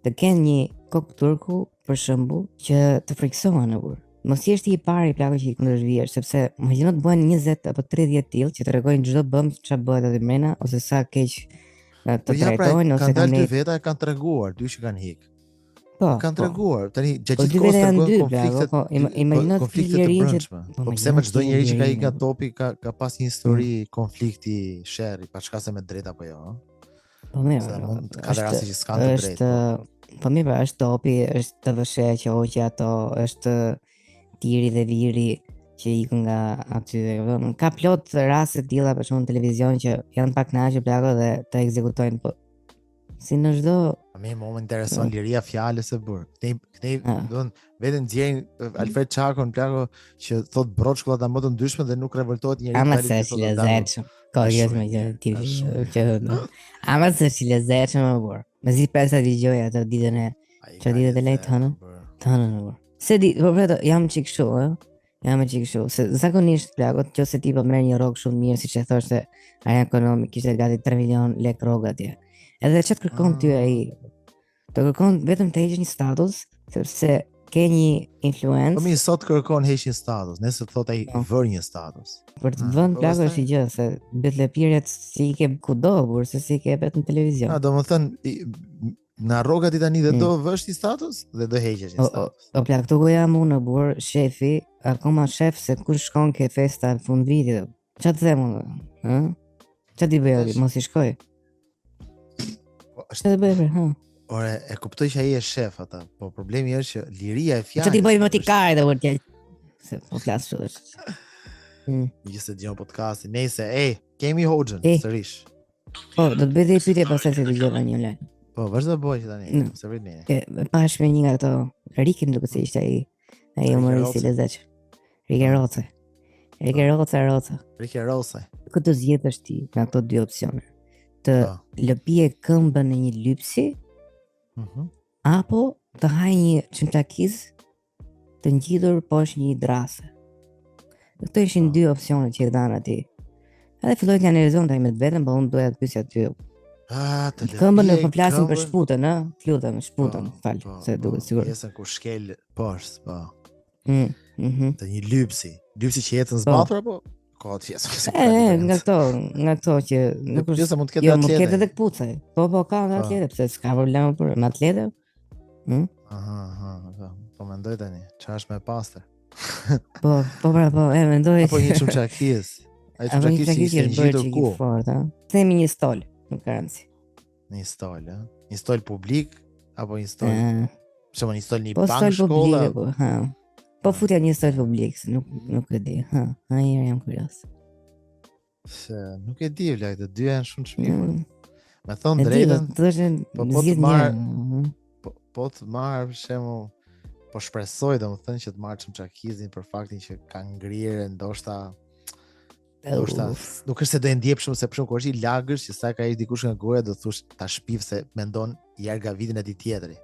të kenë një kokë turku për shembull që të friksohen në ur. Mos thjesht i pari plako që i kundërshvihesh, sepse imagjino të bëhen 20 apo 30 tillë që tregojnë çdo bëm çfarë bëhet aty mrena ose sa keq të trajtojnë ose kanë dalë veta e kanë treguar, dy që kanë hik. Po, kanë treguar. Tani gjatë gjithë kohës tregojnë konflikte të brendshme. Po pse me çdo njeri që ka ikë nga topi ka pas një histori konflikti, sherri, pa çka se me drejt apo jo, ëh? Po mirë. Ka raste që s'kan të drejtë. Po mirë, është topi, është TVSH që hoqi ato, është tiri dhe viri që ikën nga aty. Ka plot raste të tilla për shkak të televizion që janë pak kënaqur plako dhe të ekzekutojnë, po si në çdo. Më intereson liria fjalës së burr. Këtej do vetëm nxjerrin Alfred Çakon plako që thot broçkullata më të ndryshme dhe nuk revoltohet njeriu. Ama se është lezetshëm. Kojes me gjë ti që ama se është lezetshëm më burr. Mezi presa dëgjoj atë ditën e çfarë ditë të lejtë hënën. Se di, po vetë jam çik kështu, ëh. Jam e çik kështu, se zakonisht plagët, nëse ti po merr një rrogë shumë mirë, siç e thoshte, ai ekonomik kishte gati 3 milion lek rrogë atje. Edhe ç't kërkon ty ai? Të kërkon vetëm të heqësh një status, sepse ke një influencë. Po mi sot kërkon heqin status, nëse thot ai vër një status. Për të vënë plagë është një gjë, se betlëpirjet si i ke kudo, kurse si i ke vetëm në televizion. Domethënë në rrogat i tani dhe do vësh ti status dhe do heqesh një status. O plak, këtu ku jam unë në burr, shefi, akoma shef se kush shkon ke festa në fund vitit. Ç'a të them unë? Ë? Ç'a di bëj, mos i shkoj. Ç'a të bëj, ha? Ore, e kuptoj që ai është shef ata, po problemi është që liria e fjalës. Ç'a ti bëj me ti kaj dhe vërtet. Se po flas kështu. Gjithse dëgjon podcastin, nëse kemi Hoxhën sërish. Po, do të bëj dhe pyetje pastaj se dëgjova një lajm. Po, vazhdo bëj që tani, se vrit ne. Pash me një nga ato Rikin duket se ishte ai humorist i lezetshëm. Rike Roca. Këtë zgjedhësh ti nga ato dy opsione. Të lëpije këmbën në një lypsi, apo të haj një çimtakiz të ngjidhur poshtë një drase. Këto ishin dy opsione që i dhanë atij. Edhe filloi të analizonte me vetën, po unë doja të pyesja ty. Këmbën ne po flasim për shputën, ë? Lutem, shputën, fal, se duket sigurisht. Pjesën ku shkel poshtë, po. Të një lypsi. Lypsi që jetën zbatur apo ka pjesë? Nga këto që nuk është. Pjesa mund të ketë atletë. Mund të ketë edhe kputuce. Po, ka nga atletë, pse s'ka problem për me atletë? Po mendoj tani, çfarë është më pastër? Po, mendoj. Apo një çumçakiz. Ai çumçakiz ishte ngjitur ku? Themi një stol. Nuk ka rëndësi. Një stol, ë? Një stol publik apo një stol? Shumë një stol në bank shkolla. Po futja një stol publik, se nuk e di. Ai jam kurioz. Se nuk e di, vllai, të dyja janë shumë të shpifur. Me thon drejtën, po të marr për shembull, po shpresoj domethënë që të marr çumçakizin për faktin që ka ngrirë ndoshta nuk është se do e ndjep shumë, se për shumë kur është i lagësh që sa ka ish dikush nga goja do thosh ta shpif se mendon jarga vitin e ditë tjetri.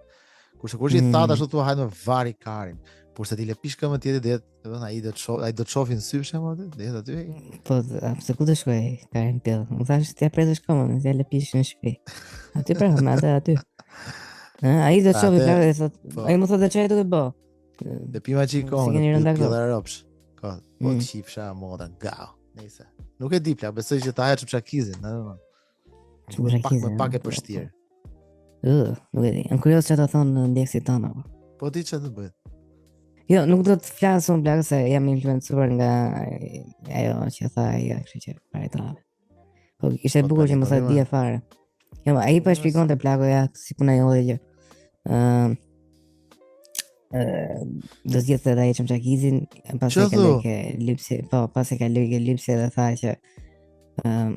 Kurse kur është i thatë ashtu thua hajde me vari karin. Por se ti le pish këmbën tjetër det, domethënë ai do të shohin sy për shembull, det aty. Po, pse ku do shkoj? Karin pill. Më thash ti apretësh këmbën, se le pish në shtëpi. Aty pra, me aty. Ai do të shohë plagë dhe thot, ai më thotë çfarë do të bë. Dhe pima çikon, pill ropsh. Ka, po të shifsha moda gao. Nëse. Nuk e di plak, besoj që ta haj çumçakizin, Çumçakizin. Pak e vështirë. Nuk e di. Jam kurioz çfarë do thonë ndjekësit tanë. Po ti çfarë do bëhet? Jo, nuk do të flas unë plak se jam influencuar nga ajo që tha ai, kështu që para të radhë. Po ishte bukur që mos e di fare. Jo, ai po shpjegonte plaku ja si puna jote që do zgjedhte ai çumçakizin, pas e ka lëke lypsi, po pas e ka lëke lypsi dhe tha që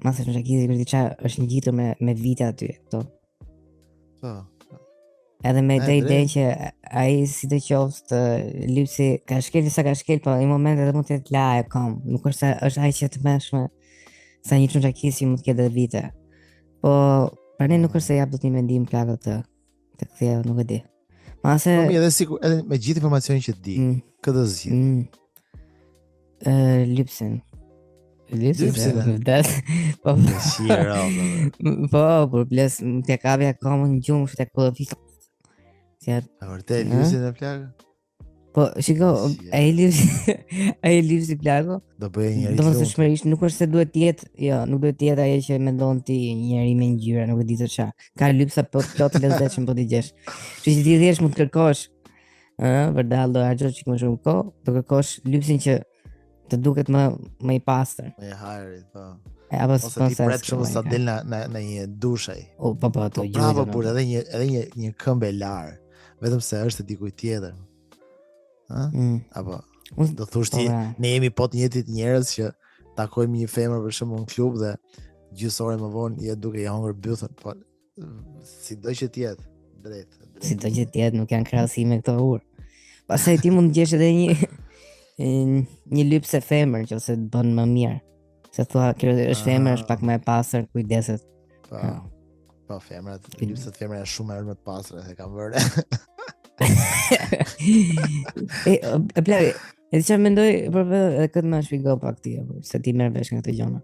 mas çumçakizi për diçka është ngjitur me vite aty, po. Po. Edhe me ide që ai sidoqoftë lypsi ka shkel sa ka shkel, po në momentet edhe mund të la e kom. Nuk është se është ai që të mëshme sa një çumçakiz që mund të ketë edhe vite. Po, për ne nuk është se jap dot një mendim plagë të kthej, nuk e di. Mase po edhe sikur edhe me gjithë informacionin që di, këtë zgjidh. Lypsin. Po. Po, por ples te kapja komën gjumë tek podofis. A vërtet lypsin e plagë? Po, shiko, ai lypsi plagë. Do bëj njëri. Domosdoshmërisht nuk është se duhet të jetë, jo, nuk duhet të jetë ajo që mendon ti njëri me ngjyra, nuk e di të çfarë. Ka lypsa plot të lezetshëm po ti gjesh. Kështu që ti thjesht mund të kërkosh, vërdall do harxhosh çik më shumë kohë, do kërkosh lypsin që të duket më i pastër. Me hajrit, po. Apo ti pret shumë sa del në një dushaj. Po, to gjë. Bravo, por edhe një këmbë lar, vetëm se është dikujt tjetër. Apo do thosh ti, ne jemi po të njëjtit njerëz që takojmë një femër për shembull në klub dhe gjysmë ore më vonë je duke i hongër bythën, po sido që të jetë, drejt. Sido që të jetë, nuk janë krahasime këto urë. Pastaj ti mund të gjesh edhe një lypse femër që ose të bën më mirë. Se thua, kjo është femër, është pak më e pastër, kujdeset. Po, femrat, lypset femra janë shumë më të pastra, e kam vënë. E di çfarë mendoj për edhe këtë më shpjegoj pak ti, se ti merr vesh nga këto gjëra.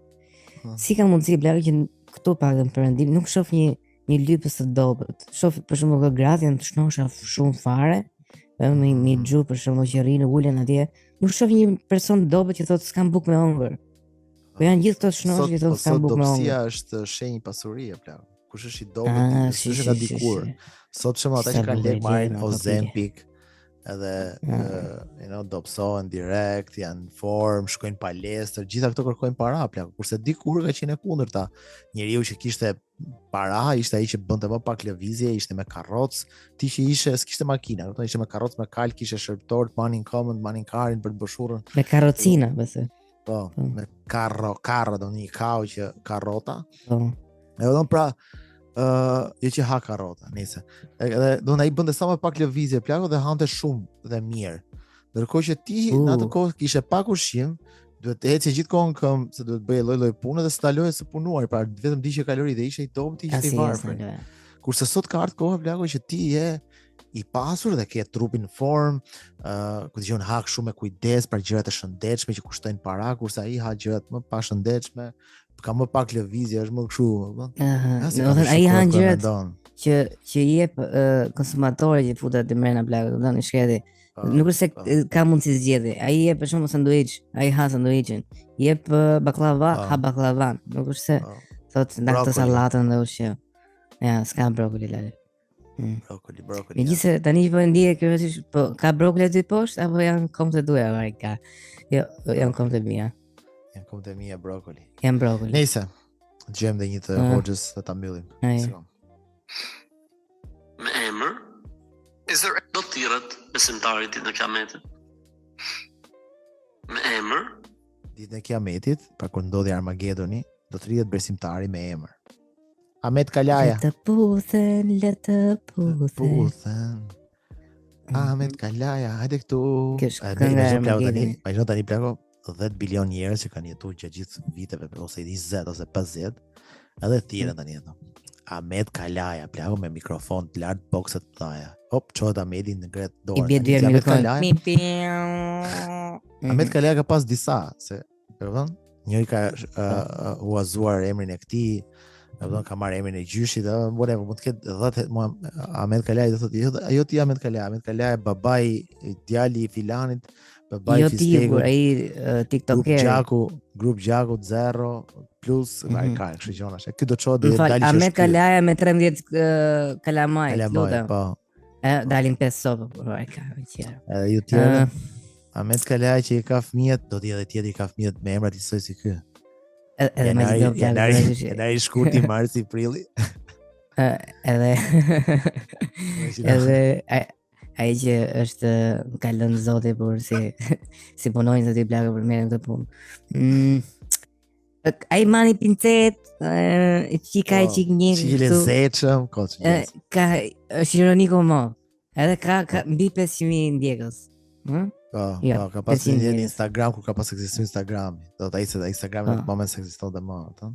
Si ka mundësi blerë që këtu pakën perëndim nuk shoh një lypës të dobët. Shoh për shembull që gratë janë të shnosha shumë fare, me xhu për shembull që rrinë ulen atje, nuk shoh një person të dobët që thotë s'kam bukë me ëngër. Po janë gjithë këto shnosh që thonë s'kam bukë me ëngër. Dobësia është shenjë pasurie, plak. Kush është i dobët, është nga dikur. Sot shumë ata që kanë lekë marrin Ozempic, edhe dobësohen direkt, janë në formë, shkojnë palestër, gjitha këto kërkojnë para, plak. Kurse dikur ka qenë e kundërta. Njeriu që kishte para, ishte ai që bënte më pak lëvizje, ishte me karrocë, ti që s'kishte makina, do të ishte me karrocë me kal, kishte shërptor, money common, money carin për të bërë shurrën. Me karrocina, besoj. Po, me karro, do një kau që karrota. Po. E do pra jo që ha karrota, nëse. Edhe do ai bënte sa më pak lëvizje plako dhe hante shumë dhe mirë. Ndërkohë që ti në atë kohë kishe pak ushqim, duhet të ecje gjithkohon këmbë, se duhet bëje lloj-lloj pune dhe s'taloje së punuar, pra vetëm diqe kalori dhe ishe i dobët, ishte i varfër. Kurse sot ka ardhur koha plako që ti je i pasur dhe ke trupin në formë, ku dëgjon hak shumë me kujdes për gjërat e shëndetshme që kushtojnë para, kurse ai ha gjërat më pa shëndetshme, ka më pak lëvizje, është më kështu, ai ha gjërat që i jep konsumatorët që futet të merren plak, do të thonë shkretë. Nuk është se ka mundësi zgjedhje. Ai jep për shembull sanduiç, ai ha sanduiçin. Jep baklava, ha baklavan. Nuk është se thotë nda këtë sallatën dhe ushqim. Ja, s'ka brokoli lale. Brokoli. Megjithëse tani po ndjej kryesisht, po ka brokoli aty poshtë apo janë komtë duja vari ka. Jo, janë komtë mia. Janë komtë mia brokoli. Janë brokoli. Nëse djem dhe një të hoxhës dhe ta mbyllim. Me emër do të thirret besimtarit ditën e Kiametit. Me emër ditën e Kiametit, pra kur ndodhi Armagedoni, do të rrihet besimtari me emër. Ahmet Kalaja. Le të puthen. Ahmet Kalaja, hajde këtu. Imagjino tani plako 10 bilion njerëz që kanë jetuar gjatë gjithë viteve ose 20 ose 50, edhe thirrën tani ato. Ahmet Kalaja, plako me mikrofon të lartë, bokset të dhaja. Hop, çohet Ahmeti në gret dorë. I bie dy mikrofon. Ahmet Kalaja ka pas disa, se, përvon, njëri ka huazuar emrin e këtij, ka marrë emrin e gjyshit, whatever, mund të ketë 10 Ahmet Kalaja do thotë, ajo ti Ahmet Kalaja e babai i djali i filanit, babai i Fistekut. Ai TikToker. Grup Gjaku 0 plus ka kështu gjona. Ky do të çohet dhe dalin. Ahmet Kalaja me 13 kalamaj, lutem. Po. Dalin 5 sopë, po ai ka tjerë. Edhe ju tjerë. Ahmet Kalaja që i ka fëmijët, do t'i edhe tjetri ka fëmijët me emrat njësoj si ky. Janari shkurti, marsi, prilli. Edhe ai që është ka lënë Zoti por si punojnë zoti plagë për merren këtë punë. Ai mani pincet, çika një çike lezetshëm, koç. Ka është ironiko më. Edhe ka mbi 500.000 ndjekës. Ka pas një Instagram kur ka pas ekzistuar Instagrami. Do të thëjë se Instagrami në moment se ekzistonte më, ëh.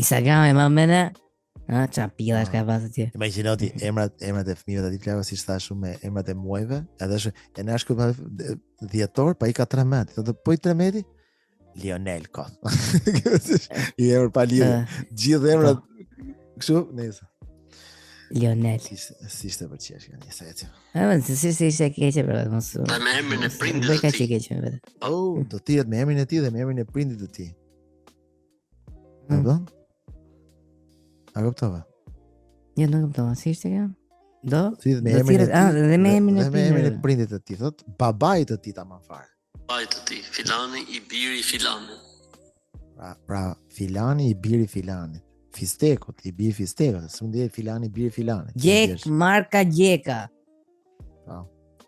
Instagrami më mëne. Qa pila është ka pas atje. Imagjinoti emrat e fëmijëve aty plako siç thash me emrat e muajve, edhe është e nash këtu dhjetor, pa i ka 13. Thotë po i 13 Lionel ka. I emër pa lidhje. Gjithë emrat kështu, nëse. Lionel. Si ishte për qesh kanë sa ecë. Si ishte keqe për mos. Me emrin e prindit. Do ka keqe vetë. Do të jetë me emrin e tij dhe me emrin e prindit të tij. Apo? A kuptova? Jo, nuk kuptova. Si ishte kjo? Do? Si me emrin e tij. Dhe me emrin e prindit të tij, thot babait të tij tamam fare. Babait të tij, filani i biri filanit. Pra filani i biri filanit. Fistekut, i biri Fistekut, s'u ndje filani i biri filanit. Gjek, marka Gjeka. Po.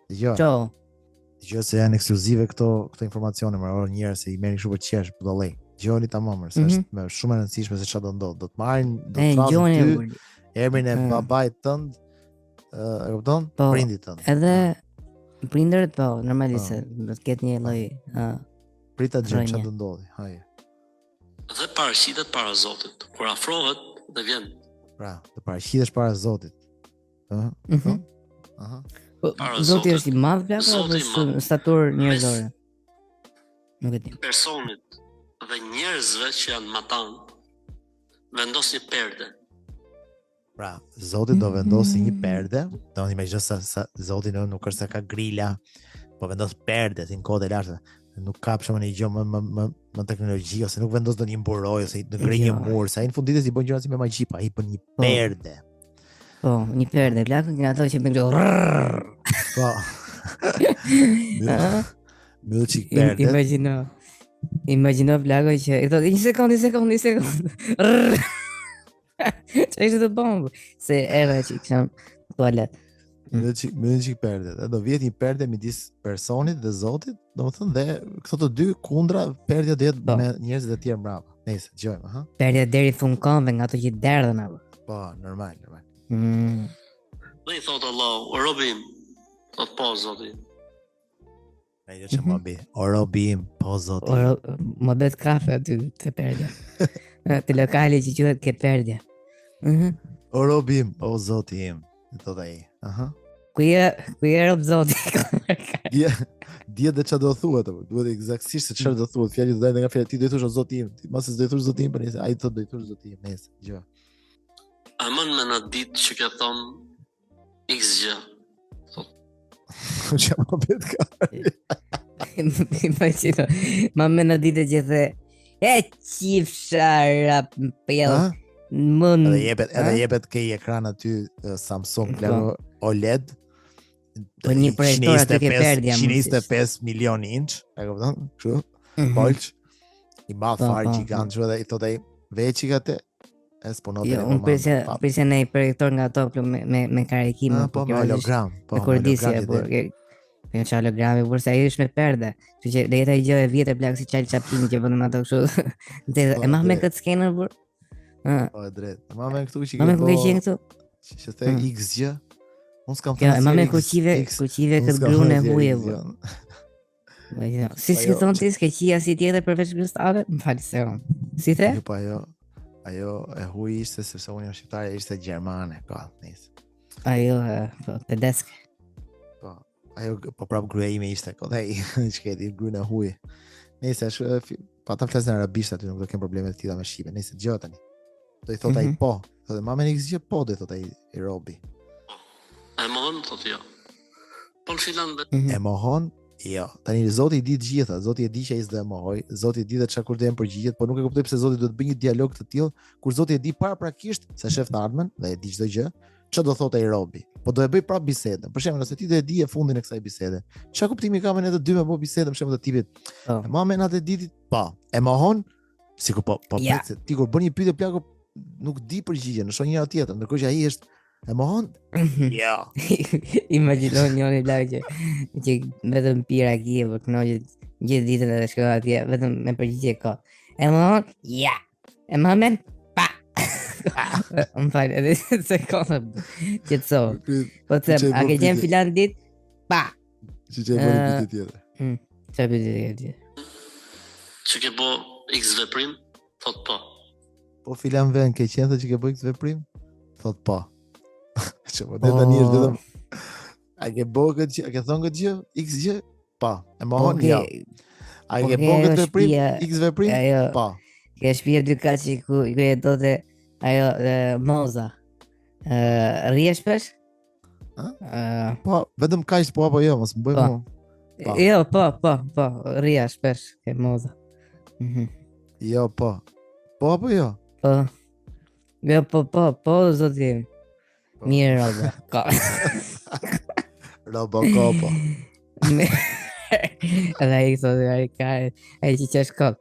Dgjoj. Ço. Dgjoj se janë ekskluzive këto informacione, më orë njerëz se i merrin kështu për qesh, po dollej. Gjoni tamam, se është më shumë e rëndësishme se çfarë do ndodh. Do të marrin, do të thrasin emrin e babait tënd, e kupton? Prindit tënd. Edhe prindërit po, normalisht do të ketë një lloj prita gjë çfarë do ndodhi. Haje. Dhe paraqitet para Zotit, kur afrohet dhe vjen. Pra, të paraqitesh para Zotit. Zoti është i madh plako apo është staturë njerëzore? Nuk e di. Personit dhe njerëzve që janë matan vendos një perde. Pra, Zoti do vendosi një perde, do të imagjino sa Zoti nuk është se ka grila, po vendos perde si në kohët e lashta. Nuk ka për shembull një gjë më teknologji ose nuk vendos ndonjë mburoj ose në ngrej një mur, sa ai në fundites i bën gjëra si me magji, pa ai bën një perde. Po, një perde, plakën nga ato që bën këto. Po. Më çik perde. Imagjino plakën që i thotë një sekond. Çfarë ishte të bombë? Se era që kisha toalet. Më çik perde. Do vjet një perde midis personit dhe Zotit, domethënë dhe këto të dy kundra perdja do jetë me njerëzit e tjerë mbrapa. Nëse dëgjojmë, ha. Perdja deri fund konve nga ato që derdhen apo. Po, normal. Dhe i thotë Allah, o robim, thotë po Zoti. Ai do të më bëj. O robim, po Zoti. Më bëhet kafe aty te perdja. Te lokali që quhet ke perdja. O robim, o Zoti im, thotë ai. Aha. Ku je rob Zoti? Dia dhe çfarë do thuat apo? Duhet eksaktësisht se çfarë do thuat. Fjali do dalë nga fjala ti do i thosh o Zoti im. Ti mos e do i thosh Zoti im, por nëse ai thotë do i thosh Zoti im, nëse gjë. A mën me në ditë që ke thonë X gjë? Që më bëhet ka. Imagjino, ma me në ditë që the qifshara pjell. Edhe jepet ke ekran aty Samsung OLED. Po një projektor aty ke perdja. 125 milion inch, e kupton? Kështu, polç. I madh fare gigant, kështu edhe i thotë ai veçikate eksponote. Unë prisja në i projektor nga ato me karikime. Po me hologram. Me kordisje, me hologrami, por se ai është me perde. Kështu që do jetë ai gjë e vjetër plak si Charlie Chaplin që vendon ato kështu. E ma me këtë skener por. Po e drejt. Ma me këtu që ke këtu. Që the XG. Unë s'kam thënë. Ja, ma me kuqive këtë grune huje. Si thon ti s'ke qia si tjetër përveç kristale? M'fal se on. Si the? Po ajo e huj ishte sepse unë jam shqiptare, ishte gjermane, ka, nisë. Ajo, Tedesque. Po, ajo, po prap gruaja ime ishte, kodhej, çketi, grunë e huj. Nisë, pa ta flasë në arabisht aty, nuk do kem probleme të tilla me shqipe, nisë, gjë tani. Do i thot ai po, thotë mama nik gjë po, do i thot ai i robi. E mohon, thotë jo. Po në filan e mohon, jo, tani Zoti i di të gjitha, Zoti e di që ai s'do e mohoj, Zoti e di çka kur do të përgjigjet, por nuk e kuptoj pse Zoti do të bëjë një dialog të tillë kur Zoti e di paraprakisht se shef të ardhmen dhe e di çdo gjë, ç'do do thotë ai robi. Po do e bëj prap bisedën. Për shembull, nëse ti do e di e fundin e kësaj bisede, ç'a kuptimi ka me ne të dy me bë bisedën për shembull të tipit. Mama natë e ditit, po, e mohon, sikur po ti kur bën një pyetje plako nuk di përgjigjen, në shonjëra tjetër, ndërkohë që ai është e mohon? Jo. Imagjino njëri lagje që vetëm pira kije për knoqet gjithë ditën edhe shkon atje vetëm me përgjigje ka. E mohon? Ja. E mohon? Pa. Më fal, edhe se konë qetëso. Po të them, a ke qenë filan ditë? Pa. Që e bëri pyetje tjetër. Çfarë pyetje tjetër? Që ke bo X veprim? Thot po. Po filan vend ke qenë që ke bëj këtë veprim? Thot po. Që po dhe tani është vetëm a ke bëu këtë gjë, a ke thonë këtë gjë, X gjë? Po. E mohon jo. A ke bëu këtë veprim, X veprim? Po. Ke shtëpia dy kaçi ku jetote ajo moza. Rrihesh pesh? Po, vetëm kaq po apo jo, mos më bëj mua. Jo, po, rrihesh pesh ke moza. Jo, po. Po apo jo? Po. Jo, po, zoti. Mirë, robo. Robocopo. Edhe ai thotë ai që qesh kop.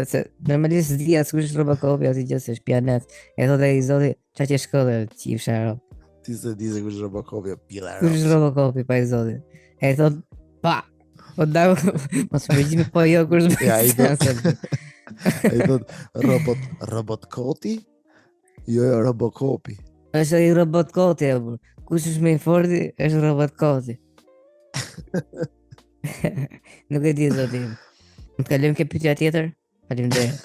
Se normalisht dia s'kush Robocopi ose gjë se shpianet. E thotë ai zoti, çka që shkollë qifsha rob. Ti se di se kush Robocopi pilla rob. Kush Robocopi pa i zoti. E thotë, pa. Po dau, mos përgjigjemi po jo kush. Ja, ai thotë robot koti. Jo, Robocopi. Është i robot koti, kush është më i forti, është robot koti. Nuk e di zoti. Më kalojmë ke pyetja tjetër? Faleminderit.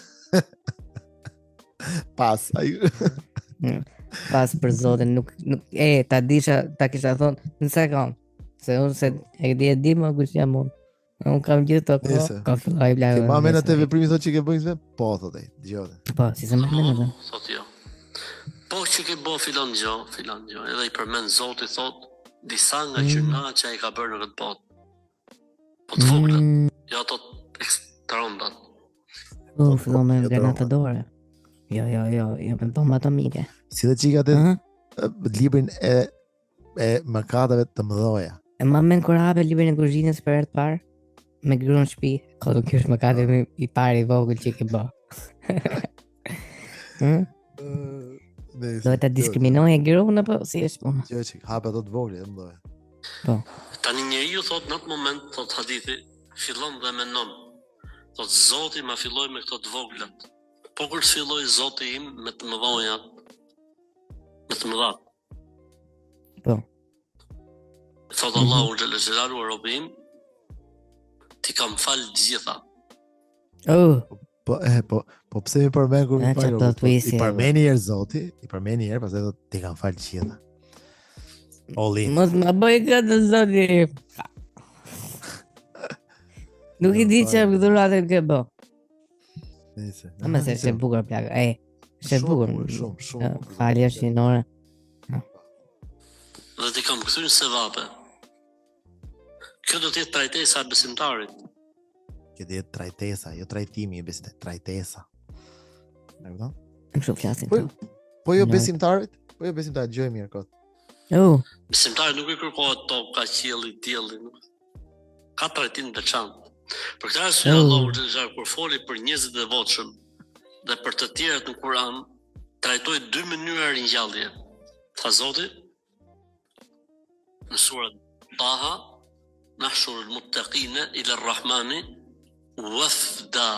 Pas, ai. Pas për zotin, nuk ta kisha thonë në sekond. Se unë se e di më kush jam unë. Unë kam gjithë të ka filloj blagë. Ke ma mena të veprimi thot që ke bëjnë sve? Po, thot e, dëgjote. Po, si se më mena dhe. Thot jo. Po që ke bo filan gjo, edhe i përmend Zoti thot, disa nga gjëna që ai ka bërë në këtë botë. Po të voglat, jo ato ekstrondat. Fillon me granatadore. Jo, me bomba atomike. Si dhe qika të librin e mëkateve të mëdhoja. E ma men kur hape librin e kuzhinës për herë të parë, me gru në shtëpi, kodo kjo është mëkate i parë i vogël që ke bë. Do të diskriminoj e gruan apo si është puna? Jo, që hape ato të vogla, e mëdhoja. Po. Tani njeriu thot në atë moment, thot hadithi, fillon dhe menon. Thot Zoti ma filloi me këto të voglat. Po kur filloi Zoti im me të mëdhonjat, me të mëdhat. Po. Thot Allahu xhelalu o robi im, ti kam fal gjitha. Po pse mi përmen kur mi fal? I përmeni herë Zoti, pastaj thot ti kam fal gjitha. Olin. Mos ma bëj këtë Zoti. Nuk i di që dhuratë ke bë. Nëse. Ama se është bukur plagë. Është bukur. Shumë. Falje shinore. Dhe ti kam këthyrë se vape. Kjo do t'jetë trajtesa e besimtarit. Kjo do t'jetë trajtesa, jo trajtimi e besimtarit, trajtesa. E kupton? Më shumë flasin. Po jo besimtarit, gjoj mirë kot. Besimtarit nuk i kërkohet toka, qielli, dielli. Ka trajtim të veçantë. Për këtë arsye Allahu xhallahu kur foli për njerëzit e devotshëm dhe për të tjerët në Kur'an, trajtoi dy mënyra ringjallje. Tha Zoti në surën Taha, nahshuru al-muttaqina ila ar-rahmani wafda.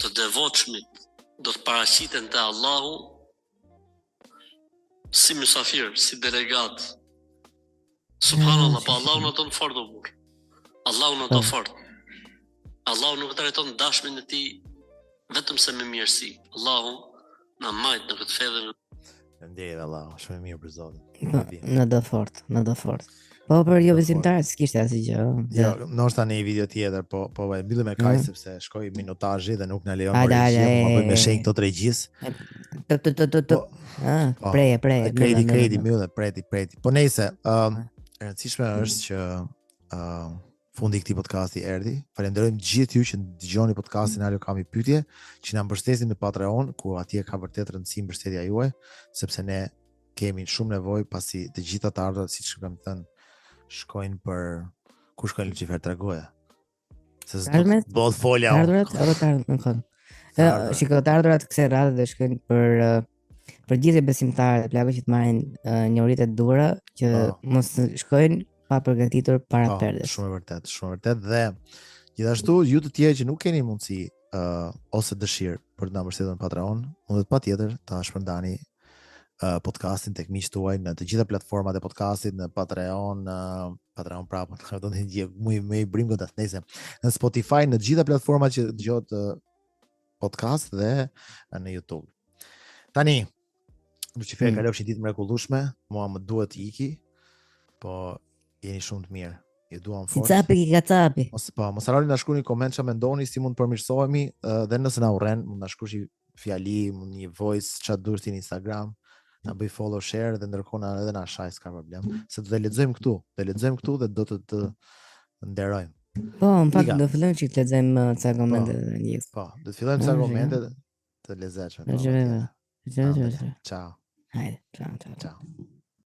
Të devotshmit do të paraqiten te Allahu si mysafir, si delegat. Subhanallah, pa Allahu në tonë fort o burë. Allahu në të fort. Allahu nuk trajton dashmin e tij vetëm se me mirësi. Allahu na majt në këtë fedhe. Ndjej Allahu, shumë mirë për Zotin. Në do fort. Po për jo besimtar s'kishte asgjë gjë. Jo, ndoshta në një video tjetër, po mbyllim me kaq sepse shkoi minutazhi dhe nuk na lejon regjia, po bëjmë me shenjë këto të regjis. Preje. Kredi, mbyllë, preti. Po nejse, e rëndësishme është që fundi i këtij podcasti erdhi. Falenderojmë gjithë ju që dëgjoni podcastin Alo Kam një pyetje, që na mbështesni në Patreon, ku atje ka vërtet rëndësi mbështetja juaj, sepse ne kemi shumë nevojë pasi të gjitha të ardhurat, siç kam thënë, shkojnë për ku shkojnë Lucifer tregoja. Se do të folja. Ardhurat. Shikoj të ardhurat kësaj radhe do shkojnë për gjithë besimtarët, plagë që të marrin njohuritë e dhura, që mos shkojnë pa përgatitur para perdes. Shumë e vërtet dhe gjithashtu ju të tjerë që nuk keni mundësi ose dëshirë për të na mbështetur në Patreon, mundet patjetër ta shpërndani podcastin tek miqtë tuaj në të gjitha platformat e podcastit, në Patreon prapë, do të gjej më i brim godas nëse në Spotify, në të gjitha platformat që dëgohet podcast dhe në YouTube. Tani, Lucifer ka lëfshi ditë mrekullueshme, mua më duhet të iki, po jeni shumë të mirë. Ju duam fort. Capi. Mos harroni na shkruani koment çfarë mendoni, si mund të përmirësohemi, dhe nëse na urren, mund na shkruani fjali, një voice, çfarë duhet në Instagram, na bëj follow, share dhe ndërkohë edhe na shaj, s'ka problem. Se do të lexojmë këtu, dhe do të nderojmë. Po, në fakt do fillojmë që të lexojmë ca komente të njerëzve. Po, do të fillojmë ca komente të lezetshme. Ciao. Ciao. Hajde, ciao.